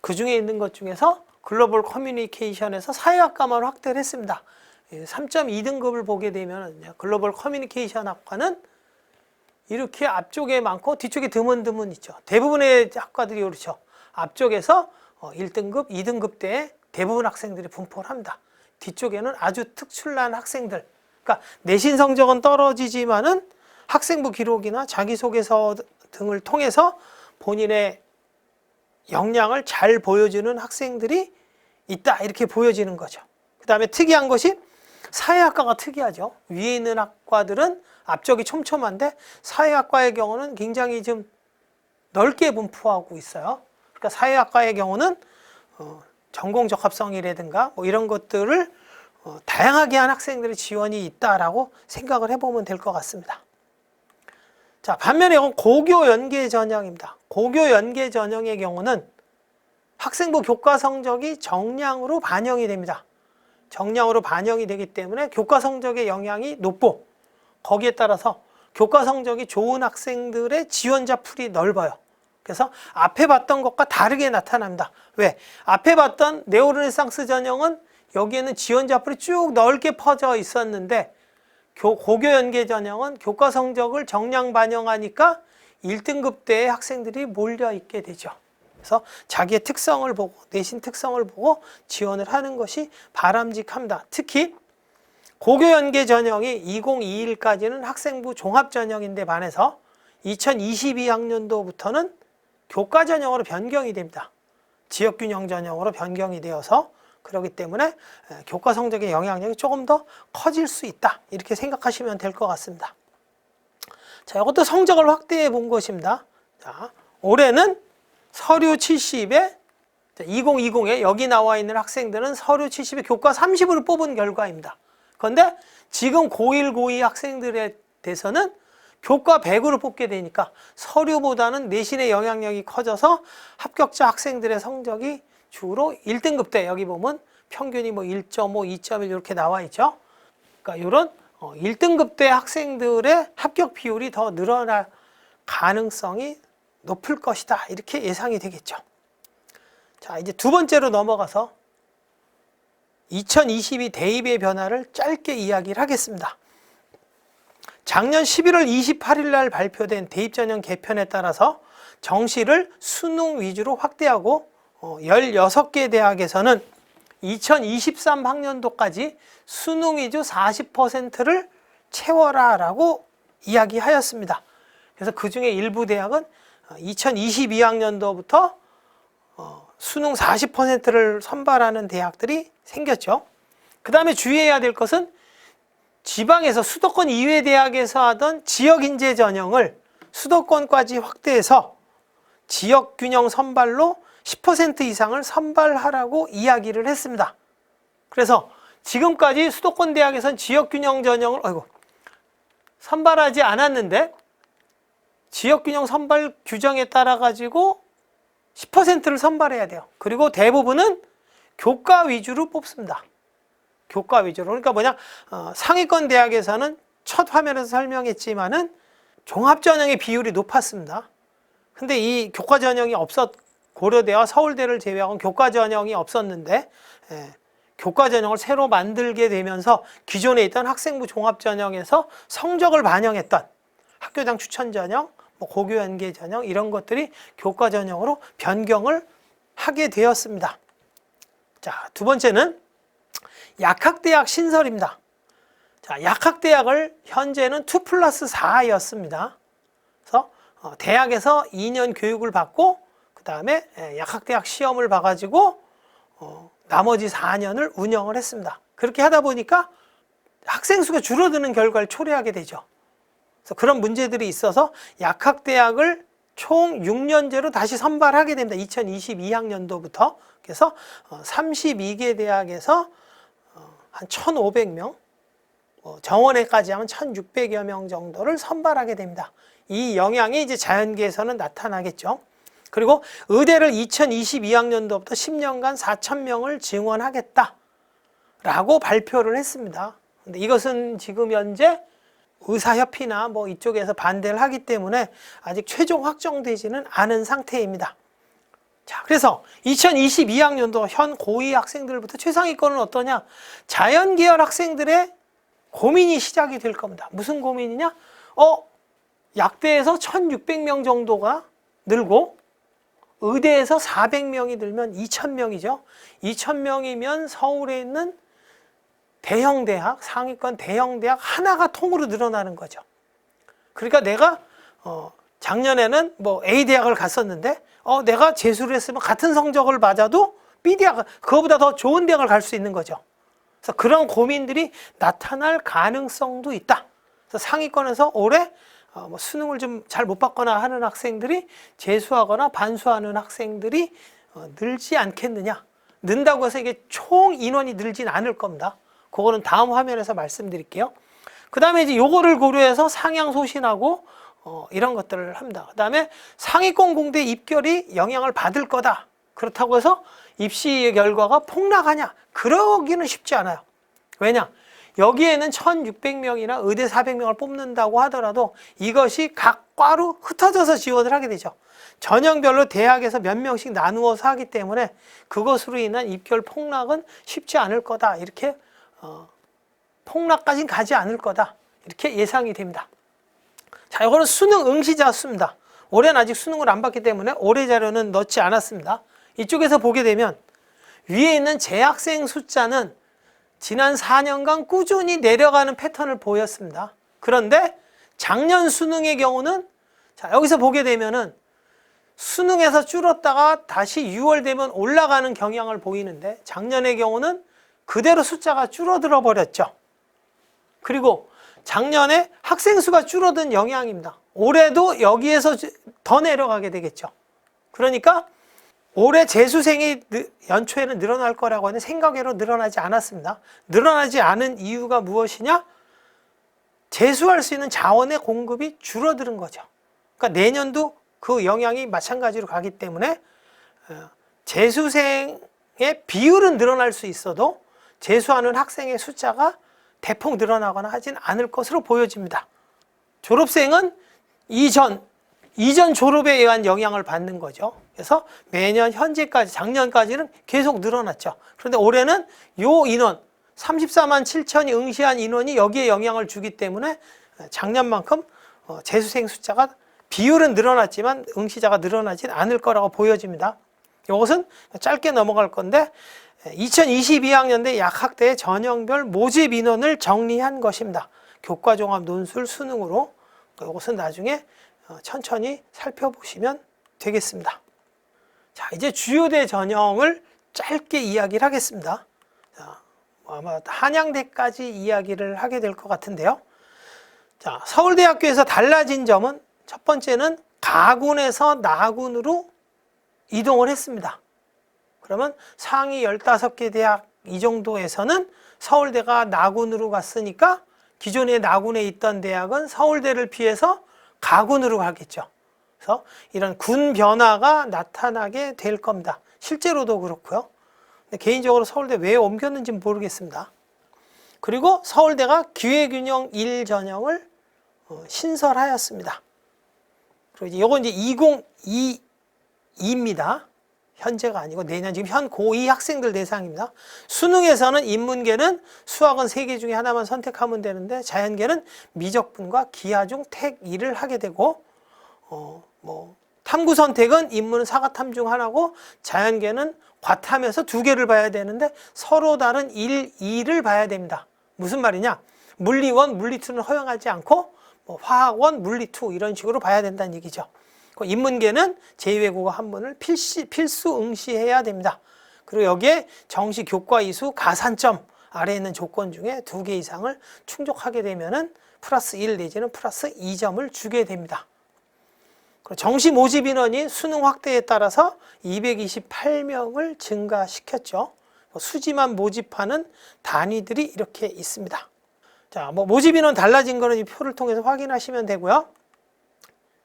S1: 그 중에 있는 것 중에서 글로벌 커뮤니케이션에서 사회학과만 확대를 했습니다. 3.2등급을 보게 되면 글로벌 커뮤니케이션 학과는 이렇게 앞쪽에 많고 뒤쪽에 드문드문 있죠. 대부분의 학과들이 그렇죠. 앞쪽에서 1등급, 2등급 때 대부분 학생들이 분포를 합니다. 뒤쪽에는 아주 특출난 학생들, 그러니까 내신 성적은 떨어지지만은 학생부 기록이나 자기소개서 등을 통해서 본인의 역량을 잘 보여주는 학생들이 있다 이렇게 보여지는 거죠. 그 다음에 특이한 것이 사회학과가 특이하죠. 위에 있는 학과들은 앞쪽이 촘촘한데 사회학과의 경우는 굉장히 좀 넓게 분포하고 있어요. 그러니까 사회학과의 경우는 전공 적합성이라든가 이런 것들을 다양하게 한 학생들의 지원이 있다라고 생각을 해보면 될 것 같습니다. 자, 반면에 이건 고교 연계 전형입니다. 고교 연계 전형의 경우는 학생부 교과 성적이 정량으로 반영이 됩니다. 정량으로 반영이 되기 때문에 교과 성적의 영향이 높고 거기에 따라서 교과 성적이 좋은 학생들의 지원자 풀이 넓어요. 그래서 앞에 봤던 것과 다르게 나타납니다. 왜? 앞에 봤던 네오르네상스 전형은 여기에는 지원자 풀이 쭉 넓게 퍼져 있었는데 고교 연계 전형은 교과 성적을 정량 반영하니까 1등급대의 학생들이 몰려 있게 되죠. 그래서 자기의 특성을 보고 내신 특성을 보고 지원을 하는 것이 바람직합니다. 특히 고교 연계 전형이 2021까지는 학생부 종합 전형인데 반해서 2022학년도부터는 교과 전형으로 변경이 됩니다. 지역 균형 전형으로 변경이 되어서 그렇기 때문에 교과 성적의 영향력이 조금 더 커질 수 있다. 이렇게 생각하시면 될 것 같습니다. 자, 이것도 성적을 확대해 본 것입니다. 자, 올해는 서류 70에 2020에 여기 나와 있는 학생들은 서류 70에 교과 30을 뽑은 결과입니다. 그런데 지금 고1, 고2 학생들에 대해서는 교과 100으로 뽑게 되니까 서류보다는 내신의 영향력이 커져서 합격자 학생들의 성적이 주로 1등급대, 여기 보면 평균이 뭐 1.5, 2.1 이렇게 나와 있죠. 그러니까 이런 1등급대 학생들의 합격 비율이 더 늘어날 가능성이 높을 것이다. 이렇게 예상이 되겠죠. 자, 이제 두 번째로 넘어가서 2022 대입의 변화를 짧게 이야기를 하겠습니다. 작년 11월 28일 날 발표된 대입전형 개편에 따라서 정시를 수능 위주로 확대하고 16개 대학에서는 2023학년도까지 수능 위주 40%를 채워라 라고 이야기하였습니다. 그래서 그 중에 일부 대학은 2022학년도부터 수능 40%를 선발하는 대학들이 생겼죠. 그 다음에 주의해야 될 것은 지방에서 수도권 이외 대학에서 하던 지역인재 전형을 수도권까지 확대해서 지역균형 선발로 10% 이상을 선발하라고 이야기를 했습니다. 그래서 지금까지 수도권 대학에서는 지역균형 전형을 선발하지 않았는데 지역균형 선발 규정에 따라 가지고 10%를 선발해야 돼요. 그리고 대부분은 교과 위주로 뽑습니다. 교과 위주로. 그러니까 뭐냐, 상위권 대학에서는 첫 화면에서 설명했지만은 종합전형의 비율이 높았습니다. 근데 이 교과전형이 고려대와 서울대를 제외하고는 교과전형이 없었는데, 교과전형을 새로 만들게 되면서 기존에 있던 학생부 종합전형에서 성적을 반영했던 학교장 추천전형, 고교연계 전형 이런 것들이 교과전형으로 변경을 하게 되었습니다. 자, 두 번째는 약학대학 신설입니다. 자, 약학대학을 현재는 2+4였습니다. 그래서 대학에서 2년 교육을 받고 그 다음에 약학대학 시험을 봐가지고 나머지 4년을 운영을 했습니다. 그렇게 하다 보니까 학생 수가 줄어드는 결과를 초래하게 되죠. 그래서 그런 문제들이 있어서 약학대학을 총 6년제로 다시 선발하게 됩니다. 2022학년도부터. 그래서 32개 대학에서 한 1,500명, 정원에까지 하면 1,600여 명 정도를 선발하게 됩니다. 이 영향이 이제 자연계에서는 나타나겠죠. 그리고 의대를 2022학년도부터 10년간 4,000명을 증원하겠다라고 발표를 했습니다. 근데 이것은 지금 현재 의사협회나 이쪽에서 반대를 하기 때문에 아직 최종 확정되지는 않은 상태입니다. 자, 그래서 2022학년도 현 고2 학생들부터 최상위권은 어떠냐? 자연계열 학생들의 고민이 시작이 될 겁니다. 무슨 고민이냐? 약대에서 1,600명 정도가 늘고 의대에서 400명이 늘면 2,000명이죠. 2,000명이면 서울에 있는 대형대학, 상위권 대형대학 하나가 통으로 늘어나는 거죠. 그러니까 내가 작년에는 A대학을 갔었는데 내가 재수를 했으면 같은 성적을 맞아도 B대학, 그거보다 더 좋은 대학을 갈 수 있는 거죠. 그래서 그런 고민들이 나타날 가능성도 있다. 그래서 상위권에서 올해 수능을 좀 잘 못 받거나 하는 학생들이 재수하거나 반수하는 학생들이 늘지 않겠느냐. 는다고 해서 이게 총 인원이 늘진 않을 겁니다. 그거는 다음 화면에서 말씀드릴게요. 그 다음에 이제 요거를 고려해서 상향소신하고 이런 것들을 합니다. 그 다음에 상위권 공대 입결이 영향을 받을 거다. 그렇다고 해서 입시 결과가 폭락하냐? 그러기는 쉽지 않아요. 왜냐? 여기에는 1,600명이나 의대 400명을 뽑는다고 하더라도 이것이 각 과로 흩어져서 지원을 하게 되죠. 전형별로 대학에서 몇 명씩 나누어서 하기 때문에 그것으로 인한 입결 폭락은 쉽지 않을 거다. 이렇게 폭락까지는 가지 않을 거다. 이렇게 예상이 됩니다. 자, 이거는 수능 응시자 수입니다. 올해는 아직 수능을 안 봤기 때문에 올해 자료는 넣지 않았습니다. 이쪽에서 보게 되면 위에 있는 재학생 숫자는 지난 4년간 꾸준히 내려가는 패턴을 보였습니다. 그런데 작년 수능의 경우는 자, 여기서 보게 되면은 수능에서 줄었다가 다시 6월 되면 올라가는 경향을 보이는데 작년의 경우는 그대로 숫자가 줄어들어 버렸죠. 그리고 작년에 학생 수가 줄어든 영향입니다. 올해도 여기에서 더 내려가게 되겠죠. 그러니까 올해 재수생이 연초에는 늘어날 거라고 하는 생각외로 늘어나지 않았습니다. 늘어나지 않은 이유가 무엇이냐? 재수할 수 있는 자원의 공급이 줄어드는 거죠. 그러니까 내년도 그 영향이 마찬가지로 가기 때문에 재수생의 비율은 늘어날 수 있어도 재수하는 학생의 숫자가 대폭 늘어나거나 하진 않을 것으로 보여집니다. 졸업생은 이전 졸업에 의한 영향을 받는 거죠. 그래서 매년 현재까지 작년까지는 계속 늘어났죠. 그런데 올해는 요 인원 34만 7천이 응시한 인원이 여기에 영향을 주기 때문에 작년만큼 재수생 숫자가 비율은 늘어났지만 응시자가 늘어나진 않을 거라고 보여집니다. 이것은 짧게 넘어갈 건데 2022학년대 약학대 전형별 모집 인원을 정리한 것입니다. 교과종합 논술 수능으로 이것은 나중에 천천히 살펴보시면 되겠습니다. 자, 이제 주요대 전형을 짧게 이야기를 하겠습니다. 자, 아마 한양대까지 이야기를 하게 될 것 같은데요. 자, 서울대학교에서 달라진 점은 첫 번째는 가군에서 나군으로 이동을 했습니다. 그러면 상위 15개 대학 이 정도에서는 서울대가 나군으로 갔으니까 기존에 나군에 있던 대학은 서울대를 피해서 가군으로 가겠죠. 그래서 이런 군 변화가 나타나게 될 겁니다. 실제로도 그렇고요. 근데 개인적으로 서울대 왜 옮겼는지 모르겠습니다. 그리고 서울대가 기회균형 1 전형을 신설하였습니다. 그리고 이건 이제 2022입니다. 현재가 아니고 내년 지금 현 고2 학생들 대상입니다. 수능에서는 인문계는 수학은 3개 중에 하나만 선택하면 되는데 자연계는 미적분과 기하 중 택 2를 하게 되고 탐구 선택은 인문은 사과탐 중 하나고 자연계는 과탐에서 2개를 봐야 되는데 서로 다른 1, 2를 봐야 됩니다. 무슨 말이냐? 물리 1, 물리 2는 허용하지 않고 화학 1, 물리 2 이런 식으로 봐야 된다는 얘기죠. 인문계는 제2외국어 한 문을 필수 응시해야 됩니다. 그리고 여기에 정시 교과 이수 가산점 아래에 있는 조건 중에 2개 이상을 충족하게 되면은 플러스 1 내지는 플러스 2점을 주게 됩니다. 그리고 정시 모집 인원이 수능 확대에 따라서 228명을 증가시켰죠. 수지만 모집하는 단위들이 이렇게 있습니다. 자, 모집 인원 달라진 거는 이 표를 통해서 확인하시면 되고요.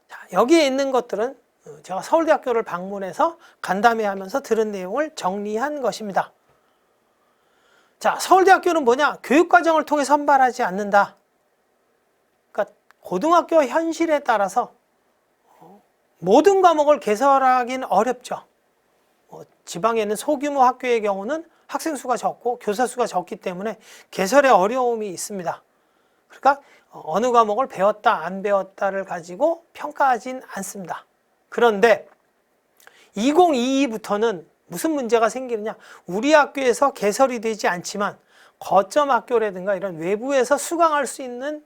S1: 자, 여기에 있는 것들은 제가 서울대학교를 방문해서 간담회 하면서 들은 내용을 정리한 것입니다. 자, 서울대학교는 뭐냐? 교육과정을 통해 선발하지 않는다. 그러니까 고등학교 현실에 따라서 모든 과목을 개설하기는 어렵죠. 지방에 있는 소규모 학교의 경우는 학생 수가 적고 교사 수가 적기 때문에 개설에 어려움이 있습니다. 그러니까 어느 과목을 배웠다 안 배웠다를 가지고 평가하진 않습니다. 그런데 2022부터는 무슨 문제가 생기느냐? 우리 학교에서 개설이 되지 않지만 거점 학교라든가 이런 외부에서 수강할 수 있는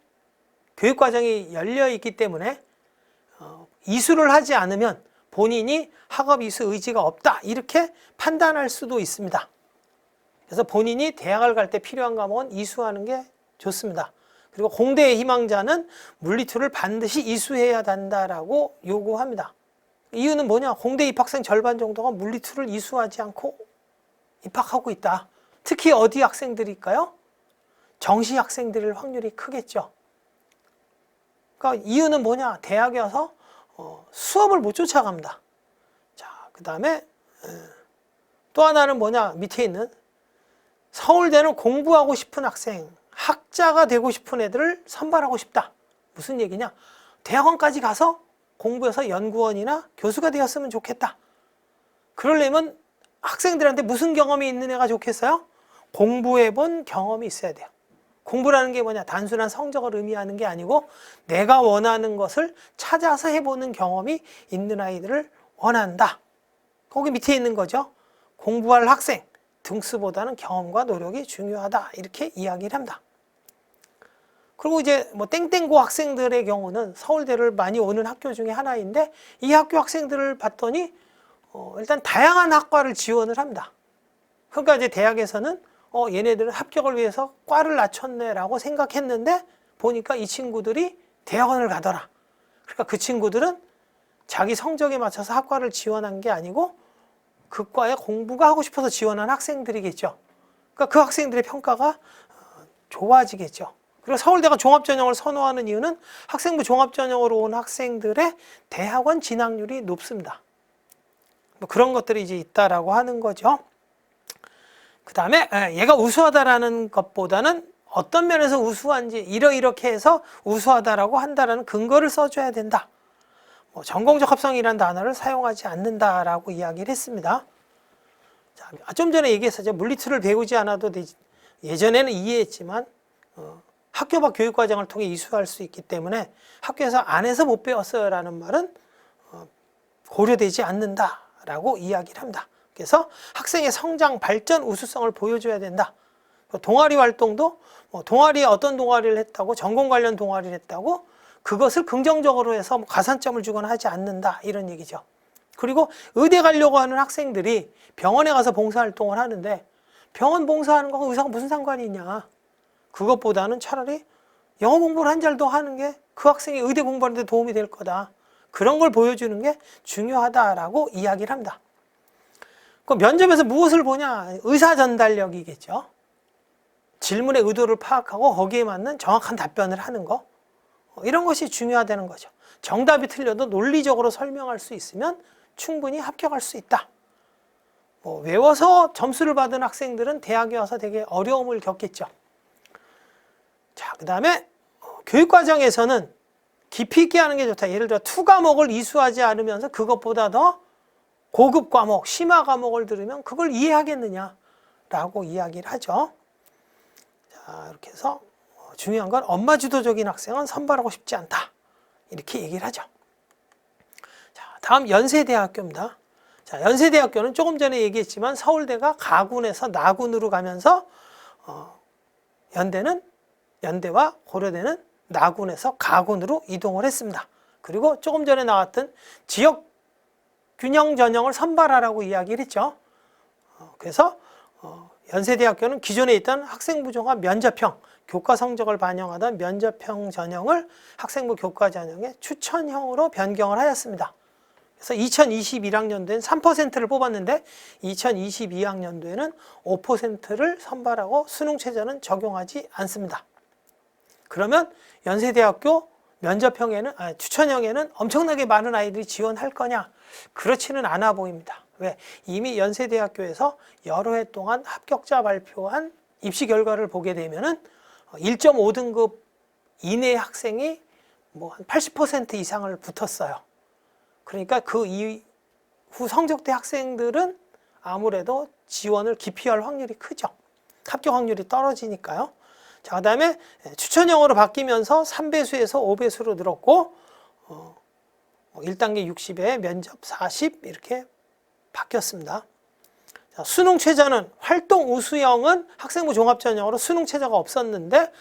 S1: 교육과정이 열려 있기 때문에 이수를 하지 않으면 본인이 학업 이수 의지가 없다 이렇게 판단할 수도 있습니다. 그래서 본인이 대학을 갈 때 필요한 과목은 이수하는 게 좋습니다. 그리고 공대의 희망자는 물리2를 반드시 이수해야 한다라고 요구합니다. 이유는 뭐냐? 공대 입학생 절반 정도가 물리2를 이수하지 않고 입학하고 있다. 특히 어디 학생들일까요? 정시 학생들일 확률이 크겠죠. 그러니까 이유는 뭐냐? 대학에 와서 수업을 못 쫓아갑니다. 자, 그 다음에 또 하나는 뭐냐? 밑에 있는 서울대는 공부하고 싶은 학생, 학자가 되고 싶은 애들을 선발하고 싶다. 무슨 얘기냐? 대학원까지 가서 공부해서 연구원이나 교수가 되었으면 좋겠다. 그러려면 학생들한테 무슨 경험이 있는 애가 좋겠어요? 공부해본 경험이 있어야 돼요. 공부라는 게 뭐냐? 단순한 성적을 의미하는 게 아니고 내가 원하는 것을 찾아서 해보는 경험이 있는 아이들을 원한다. 거기 밑에 있는 거죠. 공부할 학생, 등수보다는 경험과 노력이 중요하다. 이렇게 이야기를 합니다. 그리고 이제 뭐 땡땡고 학생들의 경우는 서울대를 많이 오는 학교 중에 하나인데 이 학교 학생들을 봤더니 일단 다양한 학과를 지원을 합니다. 그러니까 이제 대학에서는 얘네들은 합격을 위해서 과를 낮췄네라고 생각했는데 보니까 이 친구들이 대학원을 가더라. 그러니까 그 친구들은 자기 성적에 맞춰서 학과를 지원한 게 아니고 그 과에 공부가 하고 싶어서 지원한 학생들이겠죠. 그러니까 그 학생들의 평가가 좋아지겠죠. 그리고 서울대가 종합전형을 선호하는 이유는 학생부 종합전형으로 온 학생들의 대학원 진학률이 높습니다. 뭐 그런 것들이 이제 있다라고 하는 거죠. 그 다음에 얘가 우수하다라는 것보다는 어떤 면에서 우수한지 이렇게 해서 우수하다라고 한다라는 근거를 써줘야 된다. 뭐 전공적 합성이라는 단어를 사용하지 않는다라고 이야기를 했습니다. 자, 좀 전에 얘기했었죠. 물리투를 배우지 않아도 되지. 예전에는 이해했지만 학교 밖 교육과정을 통해 이수할 수 있기 때문에 학교에서 안에서 못 배웠어요라는 말은 고려되지 않는다라고 이야기를 합니다. 그래서 학생의 성장, 발전, 우수성을 보여줘야 된다. 동아리 활동도 동아리에 어떤 동아리를 했다고 전공 관련 동아리를 했다고 그것을 긍정적으로 해서 가산점을 주거나 하지 않는다 이런 얘기죠. 그리고 의대 가려고 하는 학생들이 병원에 가서 봉사활동을 하는데 병원 봉사하는 거하고 의사가 무슨 상관이 있냐. 그것보다는 차라리 영어 공부를 한 잘도 하는 게 그 학생이 의대 공부하는 데 도움이 될 거다. 그런 걸 보여주는 게 중요하다라고 이야기를 합니다. 그 면접에서 무엇을 보냐? 의사 전달력이겠죠. 질문의 의도를 파악하고 거기에 맞는 정확한 답변을 하는 거. 이런 것이 중요하다는 거죠. 정답이 틀려도 논리적으로 설명할 수 있으면 충분히 합격할 수 있다. 외워서 점수를 받은 학생들은 대학에 와서 되게 어려움을 겪겠죠. 자, 그 다음에 교육과정에서는 깊이 있게 하는 게 좋다. 예를 들어 투과목을 이수하지 않으면서 그것보다 더 고급 과목, 심화 과목을 들으면 그걸 이해하겠느냐라고 이야기를 하죠. 자, 이렇게 해서 중요한 건 엄마 주도적인 학생은 선발하고 싶지 않다. 이렇게 얘기를 하죠. 자, 다음 연세대학교입니다. 자, 연세대학교는 조금 전에 얘기했지만 서울대가 가군에서 나군으로 가면서 연대와 고려대는 나군에서 가군으로 이동을 했습니다. 그리고 조금 전에 나왔던 지역 균형 전형을 선발하라고 이야기를 했죠. 그래서 연세대학교는 기존에 있던 학생부 종합 면접형, 교과 성적을 반영하던 면접형 전형을 학생부 교과 전형의 추천형으로 변경을 하였습니다. 그래서 2021학년도에는 3%를 뽑았는데 2022학년도에는 5%를 선발하고 수능 최저는 적용하지 않습니다. 그러면 연세대학교 면접형에는 추천형에는 엄청나게 많은 아이들이 지원할 거냐? 그렇지는 않아 보입니다. 왜? 이미 연세대학교에서 여러 해 동안 합격자 발표한 입시 결과를 보게 되면은 1.5등급 이내 학생이 뭐 한 80% 이상을 붙었어요. 그러니까 그 이후 성적대 학생들은 아무래도 지원을 기피할 확률이 크죠. 합격 확률이 떨어지니까요. 자, 그 다음에 추천형으로 바뀌면서 3배수에서 5배수로 늘었고 1단계 60에 면접 40 이렇게 바뀌었습니다. 자, 수능 최저는 활동 우수형은 학생부 종합전형으로 수능 최저가 없었는데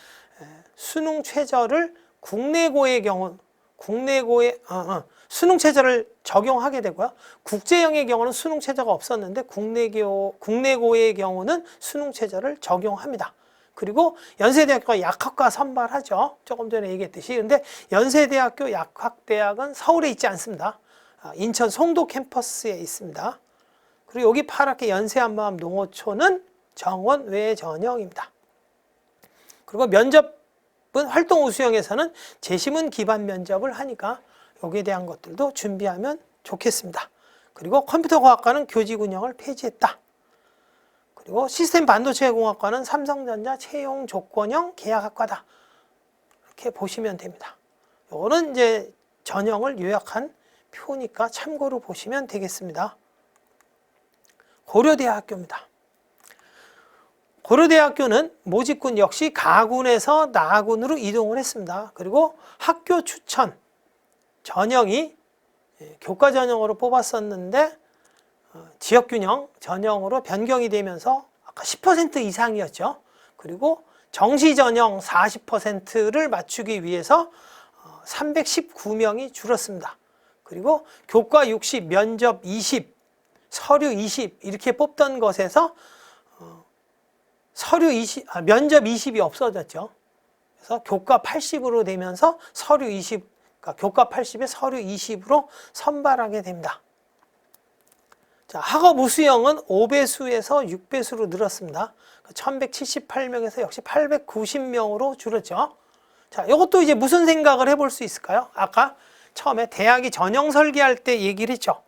S1: 수능 최저를 국내고의 경우 수능 최저를 적용하게 되고요. 국제형의 경우는 수능 최저가 없었는데 국내고의 경우는 수능 최저를 적용합니다. 그리고 연세대학교가 약학과 선발하죠. 조금 전에 얘기했듯이. 근데 연세대학교 약학대학은 서울에 있지 않습니다. 인천 송도 캠퍼스에 있습니다. 그리고 여기 파랗게 연세한마음 농어촌은 정원 외 전형입니다. 그리고 면접은 활동 우수형에서는 재심은 기반 면접을 하니까 여기에 대한 것들도 준비하면 좋겠습니다. 그리고 컴퓨터과학과는 교직 운영을 폐지했다. 그리고 시스템 반도체 공학과는 삼성전자 채용 조건형 계약학과다. 이렇게 보시면 됩니다. 이거는 이제 전형을 요약한 표니까 참고로 보시면 되겠습니다. 고려대학교입니다. 고려대학교는 모집군 역시 가군에서 나군으로 이동을 했습니다. 그리고 학교 추천 전형이 교과 전형으로 뽑았었는데 지역균형 전형으로 변경이 되면서 아까 10% 이상이었죠. 그리고 정시 전형 40%를 맞추기 위해서 319명이 줄었습니다. 그리고 교과 60, 면접 20, 서류 20 이렇게 뽑던 것에서 면접 20이 없어졌죠. 그래서 교과 80으로 되면서 서류 20, 그러니까 교과 80에 서류 20으로 선발하게 됩니다. 자, 학업 우수형은 5배수에서 6배수로 늘었습니다. 1178명에서 역시 890명으로 줄었죠. 자, 이것도 이제 무슨 생각을 해볼 수 있을까요? 아까 처음에 대학이 전형 설계할 때 얘기를 했죠.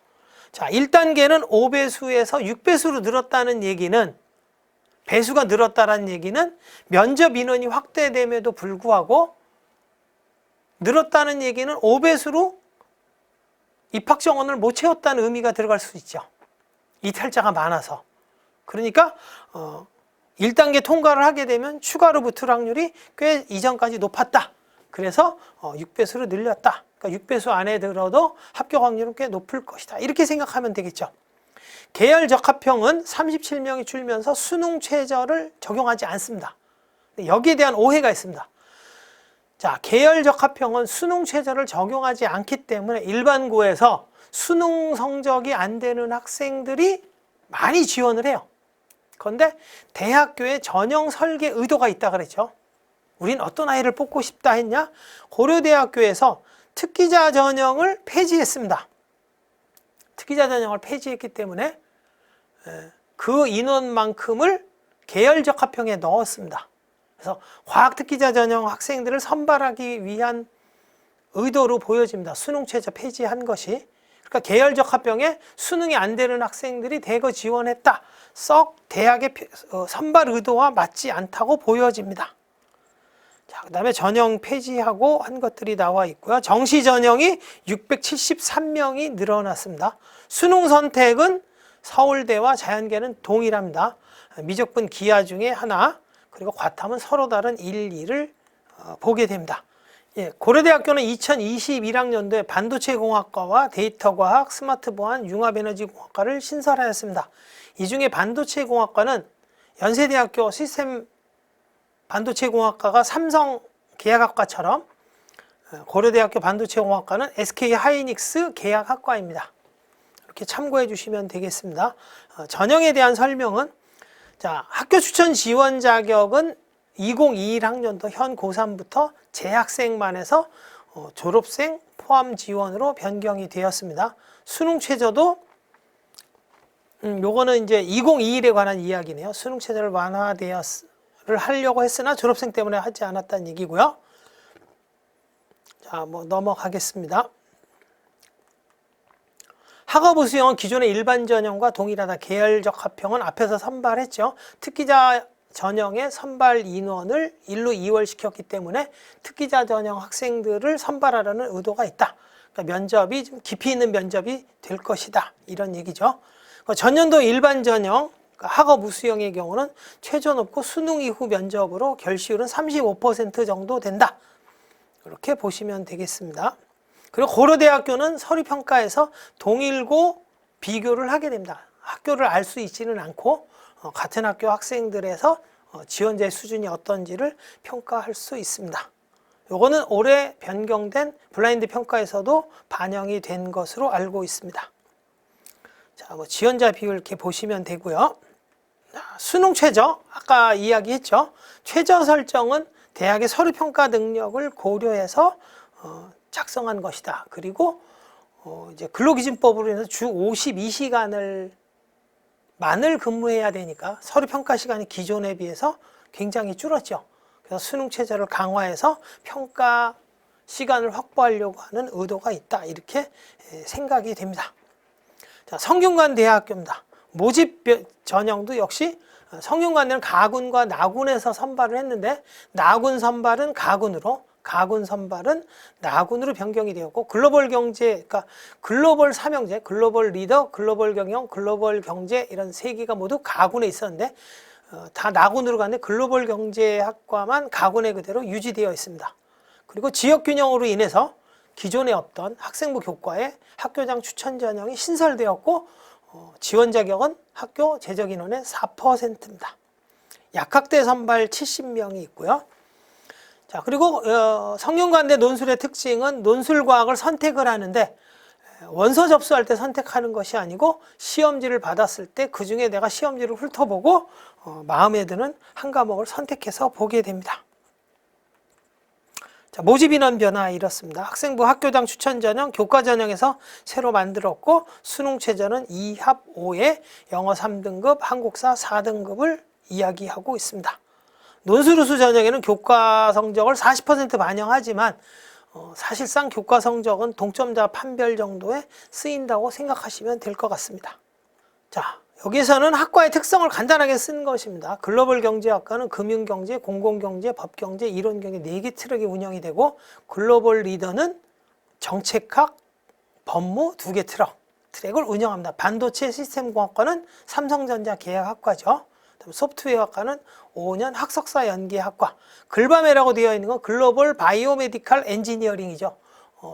S1: 자, 1단계는 5배수에서 6배수로 늘었다는 얘기는, 배수가 늘었다는 얘기는 면접 인원이 확대됨에도 불구하고 늘었다는 얘기는 5배수로 입학 정원을 못 채웠다는 의미가 들어갈 수 있죠. 이탈자가 많아서. 그러니까 1단계 통과를 하게 되면 추가로 붙을 확률이 꽤 이전까지 높았다. 그래서 6배수로 늘렸다. 그러니까 6배수 안에 들어도 합격 확률은 꽤 높을 것이다. 이렇게 생각하면 되겠죠. 계열 적합형은 37명이 줄면서 수능 최저를 적용하지 않습니다. 여기에 대한 오해가 있습니다. 자, 계열 적합형은 수능 최저를 적용하지 않기 때문에 일반고에서 수능 성적이 안 되는 학생들이 많이 지원을 해요. 그런데 대학교에 전형 설계 의도가 있다 그랬죠. 우린 어떤 아이를 뽑고 싶다 했냐? 고려대학교에서 특기자 전형을 폐지했습니다. 특기자 전형을 폐지했기 때문에 그 인원만큼을 계열 적합형에 넣었습니다. 그래서 과학 특기자 전형 학생들을 선발하기 위한 의도로 보여집니다. 수능 최저 폐지한 것이. 그러니까 계열 적합형에 수능이 안 되는 학생들이 대거 지원했다. 썩 대학의 선발 의도와 맞지 않다고 보여집니다. 자, 그다음에 전형 폐지하고 한 것들이 나와 있고요. 정시 전형이 673명이 늘어났습니다. 수능 선택은 서울대와 자연계는 동일합니다. 미적분 기하 중에 하나, 그리고 과탐은 서로 다른 1, 2를 보게 됩니다. 예, 고려대학교는 2021학년도에 반도체공학과와 데이터과학, 스마트보안, 융합에너지공학과를 신설하였습니다. 이 중에 반도체공학과는 연세대학교 시스템 반도체공학과가 삼성 계약학과처럼 고려대학교 반도체공학과는 SK 하이닉스 계약학과입니다. 이렇게 참고해 주시면 되겠습니다. 전형에 대한 설명은, 자, 학교 추천 지원 자격은 2021학년도 현 고3부터 재학생만 해서 졸업생 포함 지원으로 변경이 되었습니다. 수능 최저도 요거는 이제 2021에 관한 이야기네요. 수능 최저를 완화를 하려고 했으나 졸업생 때문에 하지 않았다는 얘기고요. 자, 넘어가겠습니다. 학업 우수형은 기존의 일반 전형과 동일하다. 계열적 합형은 앞에서 선발했죠. 특기자 전형의 선발 인원을 1로 2월 시켰기 때문에 특기자 전형 학생들을 선발하려는 의도가 있다. 그러니까 면접이 좀 깊이 있는 면접이 될 것이다. 이런 얘기죠. 전년도 일반 전형, 학업 우수형의 경우는 최저 높고 수능 이후 면접으로 결시율은 35% 정도 된다. 이렇게 보시면 되겠습니다. 그리고 고려대학교는 서류평가에서 동일고 비교를 하게 됩니다. 학교를 알 수 있지는 않고 같은 학교 학생들에서 지원자의 수준이 어떤지를 평가할 수 있습니다. 요거는 올해 변경된 블라인드 평가에서도 반영이 된 것으로 알고 있습니다. 자, 지원자 비율 이렇게 보시면 되고요. 수능 최저, 아까 이야기했죠. 최저 설정은 대학의 서류평가 능력을 고려해서 작성한 것이다. 그리고 이제 근로기준법으로 인해서 주 52시간을 만을 근무해야 되니까 서류평가 시간이 기존에 비해서 굉장히 줄었죠. 그래서 수능 최저를 강화해서 평가 시간을 확보하려고 하는 의도가 있다. 이렇게 생각이 됩니다. 자, 성균관 대학교입니다. 모집 전형도 역시 성균관대는 가군과 나군에서 선발을 했는데 나군 선발은 가군으로, 가군 선발은 나군으로 변경이 되었고, 글로벌 경제, 그러니까 글로벌 삼형제, 글로벌 리더, 글로벌 경영, 글로벌 경제 이런 세 개가 모두 가군에 있었는데 다 나군으로 갔는데 글로벌 경제학과만 가군에 그대로 유지되어 있습니다. 그리고 지역 균형으로 인해서 기존에 없던 학생부 교과에 학교장 추천 전형이 신설되었고 지원 자격은 학교 재적 인원의 4%입니다. 약학대 선발 70명이 있고요. 자, 그리고 성균관대 논술의 특징은 논술과학을 선택을 하는데 원서 접수할 때 선택하는 것이 아니고 시험지를 받았을 때 그중에 내가 시험지를 훑어보고 마음에 드는 한 과목을 선택해서 보게 됩니다. 자, 모집 인원 변화 이렇습니다. 학생부 학교장 추천 전형, 교과 전형에서 새로 만들었고 수능 최저는 2합 5에 영어 3등급, 한국사 4등급을 이야기하고 있습니다. 논술우수 전형에는 교과 성적을 40% 반영하지만 사실상 교과 성적은 동점자 판별 정도에 쓰인다고 생각하시면 될 것 같습니다. 자, 여기서는 학과의 특성을 간단하게 쓴 것입니다. 글로벌 경제학과는 금융경제, 공공경제, 법경제, 이론경제 4개 트랙이 운영이 되고 글로벌 리더는 정책학, 법무 2개 트랙을 운영합니다. 반도체 시스템공학과는 삼성전자 계약학과죠. 소프트웨어학과는 5년 학석사 연계학과, 글바메라고 되어 있는 건 글로벌 바이오메디칼 엔지니어링이죠.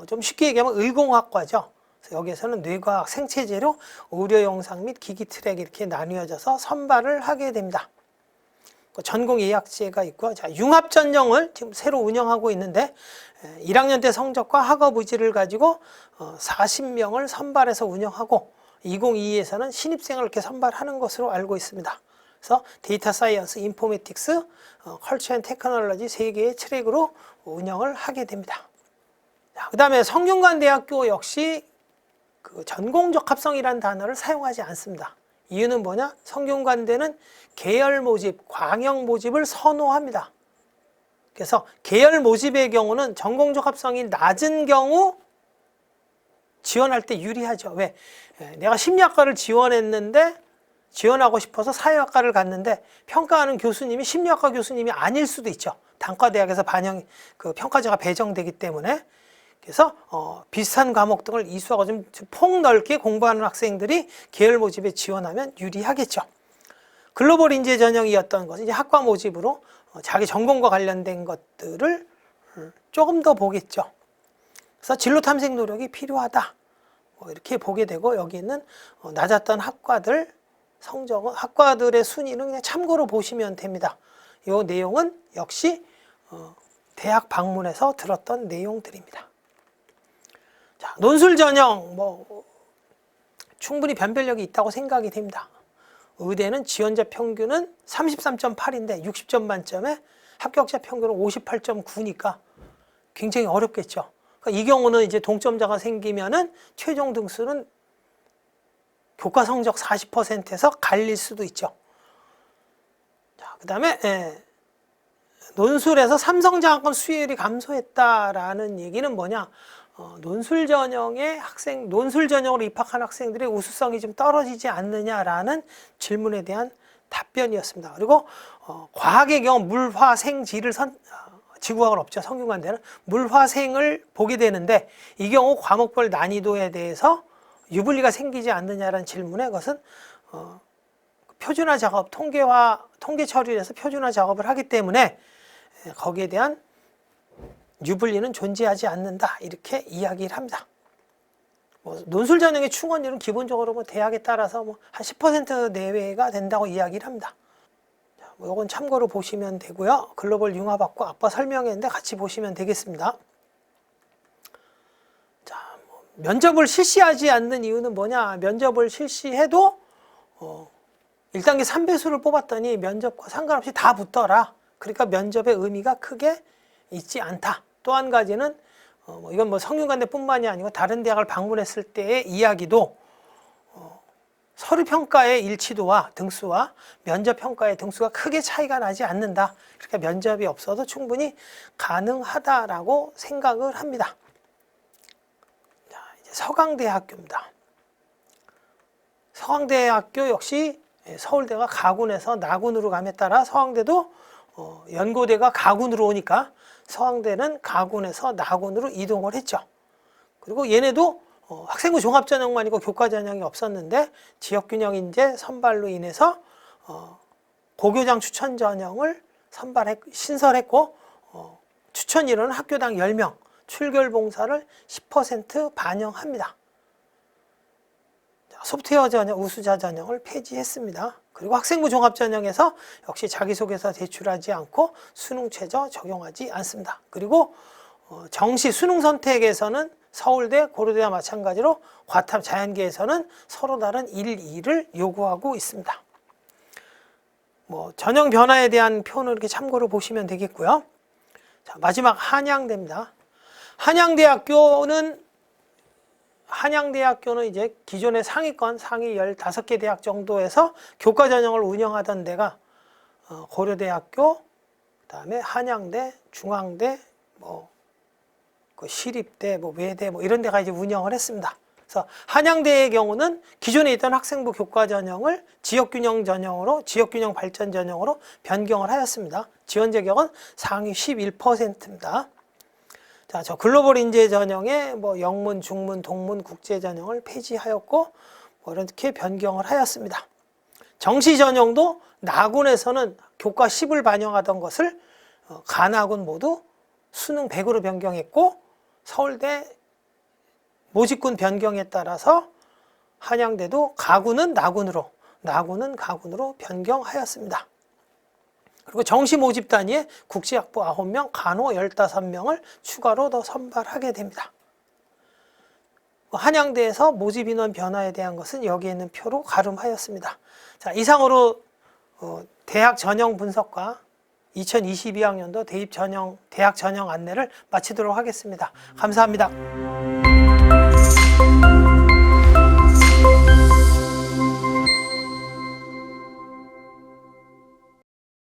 S1: 좀 쉽게 얘기하면 의공학과죠. 그래서 여기에서는 뇌과학, 생체재료, 의료영상 및 기기 트랙 이렇게 나뉘어져서 선발을 하게 됩니다. 전공 예약제가 있고요. 자, 융합 전형을 지금 새로 운영하고 있는데 1학년 때 성적과 학업 의지를 가지고 40명을 선발해서 운영하고 2022에서는 신입생을 이렇게 선발하는 것으로 알고 있습니다. 그래서 데이터 사이언스, 인포메틱스, 컬처 앤 테크놀로지 3개의 트랙으로 운영을 하게 됩니다. 그 다음에 성균관대학교 역시 그 전공적 합성이라는 단어를 사용하지 않습니다. 이유는 뭐냐? 성균관대는 계열 모집, 광역 모집을 선호합니다. 그래서 계열 모집의 경우는 전공적 합성이 낮은 경우 지원할 때 유리하죠. 왜? 내가 심리학과를 지원하고 싶어서 사회학과를 갔는데 평가하는 교수님이 심리학과 교수님이 아닐 수도 있죠. 단과대학에서 평가자가 배정되기 때문에. 그래서 비슷한 과목 등을 이수하고 좀 폭넓게 공부하는 학생들이 계열 모집에 지원하면 유리하겠죠. 글로벌 인재 전형이었던 것은 이제 학과 모집으로 자기 전공과 관련된 것들을 조금 더 보겠죠. 그래서 진로 탐색 노력이 필요하다. 이렇게 보게 되고 여기 있는 낮았던 학과들 성적은 학과들의 순위는 그냥 참고로 보시면 됩니다. 이 내용은 역시 대학 방문에서 들었던 내용들입니다. 자, 논술 전형 충분히 변별력이 있다고 생각이 됩니다. 의대는 지원자 평균은 33.8인데 60점 만점에 합격자 평균은 58.9니까 굉장히 어렵겠죠. 그러니까 이 경우는 이제 동점자가 생기면은 최종 등수는 교과 성적 40%에서 갈릴 수도 있죠. 자, 그 다음에 논술에서 삼성장학금 수혜율이 감소했다라는 얘기는 뭐냐? 논술 전형으로 입학한 학생들의 우수성이 좀 떨어지지 않느냐라는 질문에 대한 답변이었습니다. 그리고 과학의 경우 물화생지를 지구과학은 없죠. 성균관대는 물화생을 보게 되는데 이 경우 과목별 난이도에 대해서 유불리가 생기지 않느냐라는 질문에 그것은 표준화 작업, 통계 처리를 해서 표준화 작업을 하기 때문에 거기에 대한 유불리는 존재하지 않는다. 이렇게 이야기를 합니다. 논술 전형의 충원율은 기본적으로 대학에 따라서 한 10% 내외가 된다고 이야기를 합니다. 이건 참고로 보시면 되고요. 글로벌 융합학과 아까 설명했는데 같이 보시면 되겠습니다. 면접을 실시하지 않는 이유는 뭐냐? 면접을 실시해도 1단계 3배수를 뽑았더니 면접과 상관없이 다 붙더라. 그러니까 면접의 의미가 크게 있지 않다. 또 한 가지는 이건 성균관대뿐만이 아니고 다른 대학을 방문했을 때의 이야기도 서류평가의 일치도와 등수와 면접평가의 등수가 크게 차이가 나지 않는다. 그러니까 면접이 없어도 충분히 가능하다라고 생각을 합니다. 서강대학교입니다. 서강대학교 역시 서울대가 가군에서 나군으로 감에 따라 서강대도 연고대가 가군으로 오니까 서강대는 가군에서 나군으로 이동을 했죠. 그리고 얘네도 학생부 종합전형만 있고 교과전형이 없었는데 지역균형 인재 선발로 인해서 고교장 추천 전형을 신설했고 추천 인원은 학교당 10명, 출결 봉사를 10% 반영합니다. 소프트웨어 전형, 우수자 전형을 폐지했습니다. 그리고 학생부 종합 전형에서 역시 자기소개서 제출하지 않고 수능 최저 적용하지 않습니다. 그리고 정시 수능 선택에서는 서울대, 고려대와 마찬가지로 과탐 자연계에서는 서로 다른 1, 2를 요구하고 있습니다. 전형 변화에 대한 표는 이렇게 참고로 보시면 되겠고요. 자, 마지막 한양대입니다. 한양대학교는 이제 기존의 상위권, 상위 15개 대학 정도에서 교과 전형을 운영하던 데가 고려대학교, 그다음에 한양대, 중앙대, 시립대, 외대 이런 데가 이제 운영을 했습니다. 그래서 한양대의 경우는 기존에 있던 학생부 교과 전형을 지역균형 전형으로, 지역균형 발전 전형으로 변경을 하였습니다. 지원 자격은 상위 11%입니다. 자, 저 글로벌 인재 전형에 영문, 중문, 동문, 국제 전형을 폐지하였고 이렇게 변경을 하였습니다. 정시 전형도 나군에서는 교과 10을 반영하던 것을 가나군 모두 수능 100으로 변경했고 서울대 모집군 변경에 따라서 한양대도 가군은 나군으로, 나군은 가군으로 변경하였습니다. 그리고 정시 모집 단위에 국제학부 9명, 간호 15명을 추가로 더 선발하게 됩니다. 한양대에서 모집 인원 변화에 대한 것은 여기에 있는 표로 가름하였습니다. 자, 이상으로 대학 전형 분석과 2022학년도 대학 전형 안내를 마치도록 하겠습니다. 감사합니다.